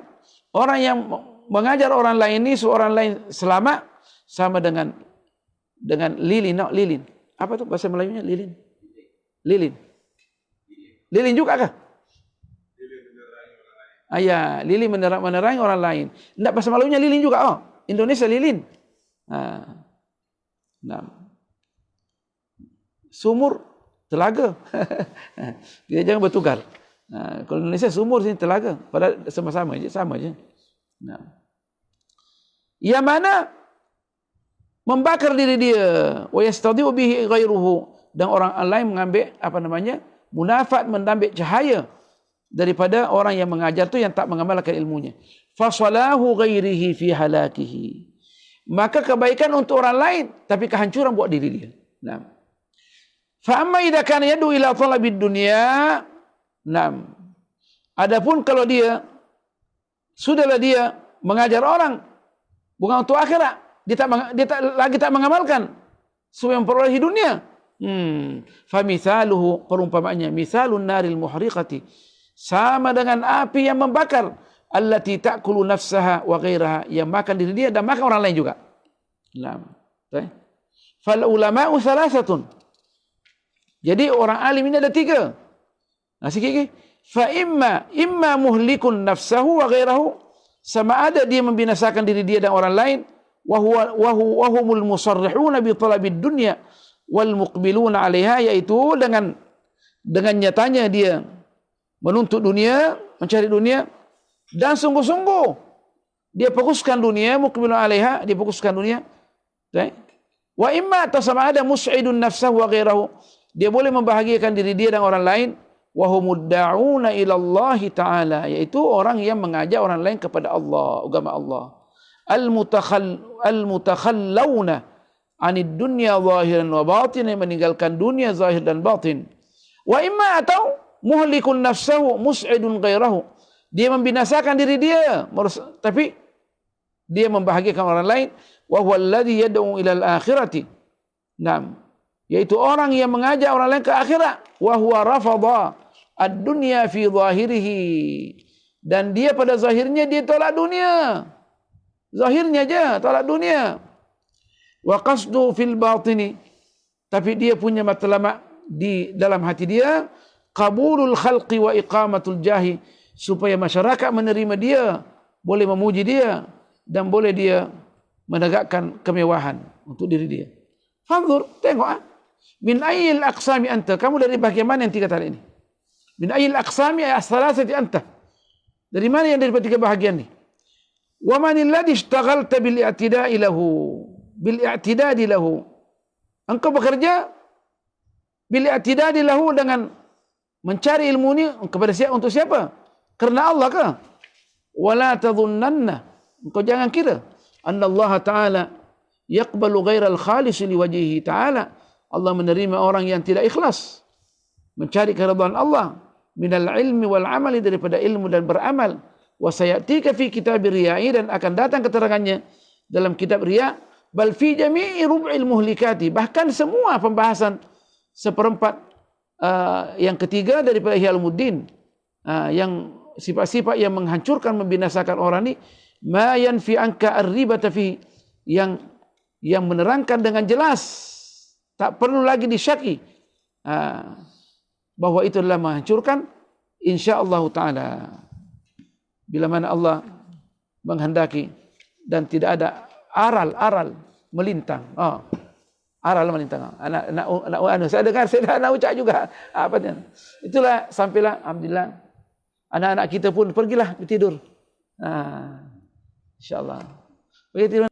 orang yang mengajar orang lain ini, seorang lain selamat, sama dengan lilin. Lilin. Apa tu bahasa Melayunya? Lilin. Lilin. Lilin juga kah? Ya, lilin menerangi orang lain. Enggak, bahasa Melayunya lilin juga. Oh, Indonesia lilin. Nah. Sumur, telaga. Dia jangan bertukar. Kalau Indonesia sumur, sini telaga. Padahal sama-sama je, sama je. Nah. Yang mana membakar diri dia, wa yastadiu bihi ghairuhu, dan orang lain mengambil munafat, mengambil cahaya daripada orang yang mengajar tu yang tak mengamalkan ilmunya. Fasalahu ghairihi fi halakihi. Maka kebaikan untuk orang lain, tapi kehancuran buat diri dia. Nah. Fa amma idza kana yadu ila talabid dunya, nah. Adapun kalau dia sudahlah dia mengajar orang bukan untuk akhirat, dia tak mengamalkan supaya memperoleh dunia. Fa mithaluhu, perumpamaannya misalun naril muhriqati, sama dengan api yang membakar, allati ta'kulu nafsaha wa ghairaha, yang makan diri dia dan makan orang lain juga. Nah, fal ulama'u thalathatun. Jadi orang alim ini ada 3. Nah, sikit. Fa imma muhlikun nafsahu wa ghairahu, sama ada dia membinasakan diri dia dan orang lain, wa humul musarrihuna bi talabid dunya wal muqbiluna 'alaiha, yaitu dengan nyatanya dia menuntut dunia, mencari dunia, dan sungguh-sungguh dia fokuskan dunia, muqbilun 'alaiha, dia fokuskan dunia. Wa imma, atau sama ada mus'idun nafsahu wa ghairahu, dia boleh membahagiakan diri dia dan orang lain, wa humudda'una ila Allah Ta'ala, yaitu orang yang mengajak orang lain kepada Allah, agama Allah. Al-mutakhallawna anid dunya zahiran wa batin, yang meninggalkan dunia zahir dan batin. Wa imma, atau muhlikun nafsahu mus'idun ghairahu, dia membinasakan diri dia tapi dia membahagiakan orang lain. Wa huwa alladhi yad'u ila al-akhirati, nah, yaitu orang yang mengajak orang lain ke akhirat. Wa huwa rafadha ad-dunya fi zahirihi, dan dia pada zahirnya dia tolak dunia. Zahirnya aja tolak dunia. Wa qasdu fil batini, tapi dia punya matlamat di dalam hati dia, qabulul khalqi wa iqamatul jahi, supaya masyarakat menerima dia, boleh memuji dia, dan boleh dia menegakkan kemewahan untuk diri dia. Fanzur, tengok min ayyil aqsami anta, kamu dari bahagian mana yang 3 tadi ini? Min ayyil aqsami as-salasati anta, dari mana yang daripada 3 bahagian ni? Wa man alladhi ishtaghalta bil i'tida'i lahu, bil i'tidadi lahu, engkau bekerja bil i'tidadi lahu, dengan mencari ilmu ni kepada siapa, untuk siapa? Kerana Allah ke? Wala tadhunnanna, engkau jangan kira anna Allah Ta'ala yaqbalu ghairal khalis liwajhihi ta'ala, Allah menerima orang yang tidak ikhlas mencari keridhaan Allah, minal ilmi wal amali, daripada ilmu dan beramal. Wa sayatika fi kitab riya'i, dan akan datang keterangannya dalam kitab riya', bal fi jami'i rub'il muhlikati, bahkan semua pembahasan seperempat yang ketiga daripada Ihya Ulumuddin, yang sifat-sifat yang menghancurkan, membinasakan orang ni, ma yanfi anka ar-ribata fi, yang menerangkan dengan jelas, tak perlu lagi disyaki, bahawa itu adalah menghancurkan, insya-Allah taala, bila mana Allah menghendaki, dan tidak ada aral melintang. Aral melintang. Anak saya dengar, saya nak ucap juga. Apa dia? Itulah, sampailah, alhamdulillah. Anak-anak kita pun pergilah tidur. Insya-Allah. Pergi tidur.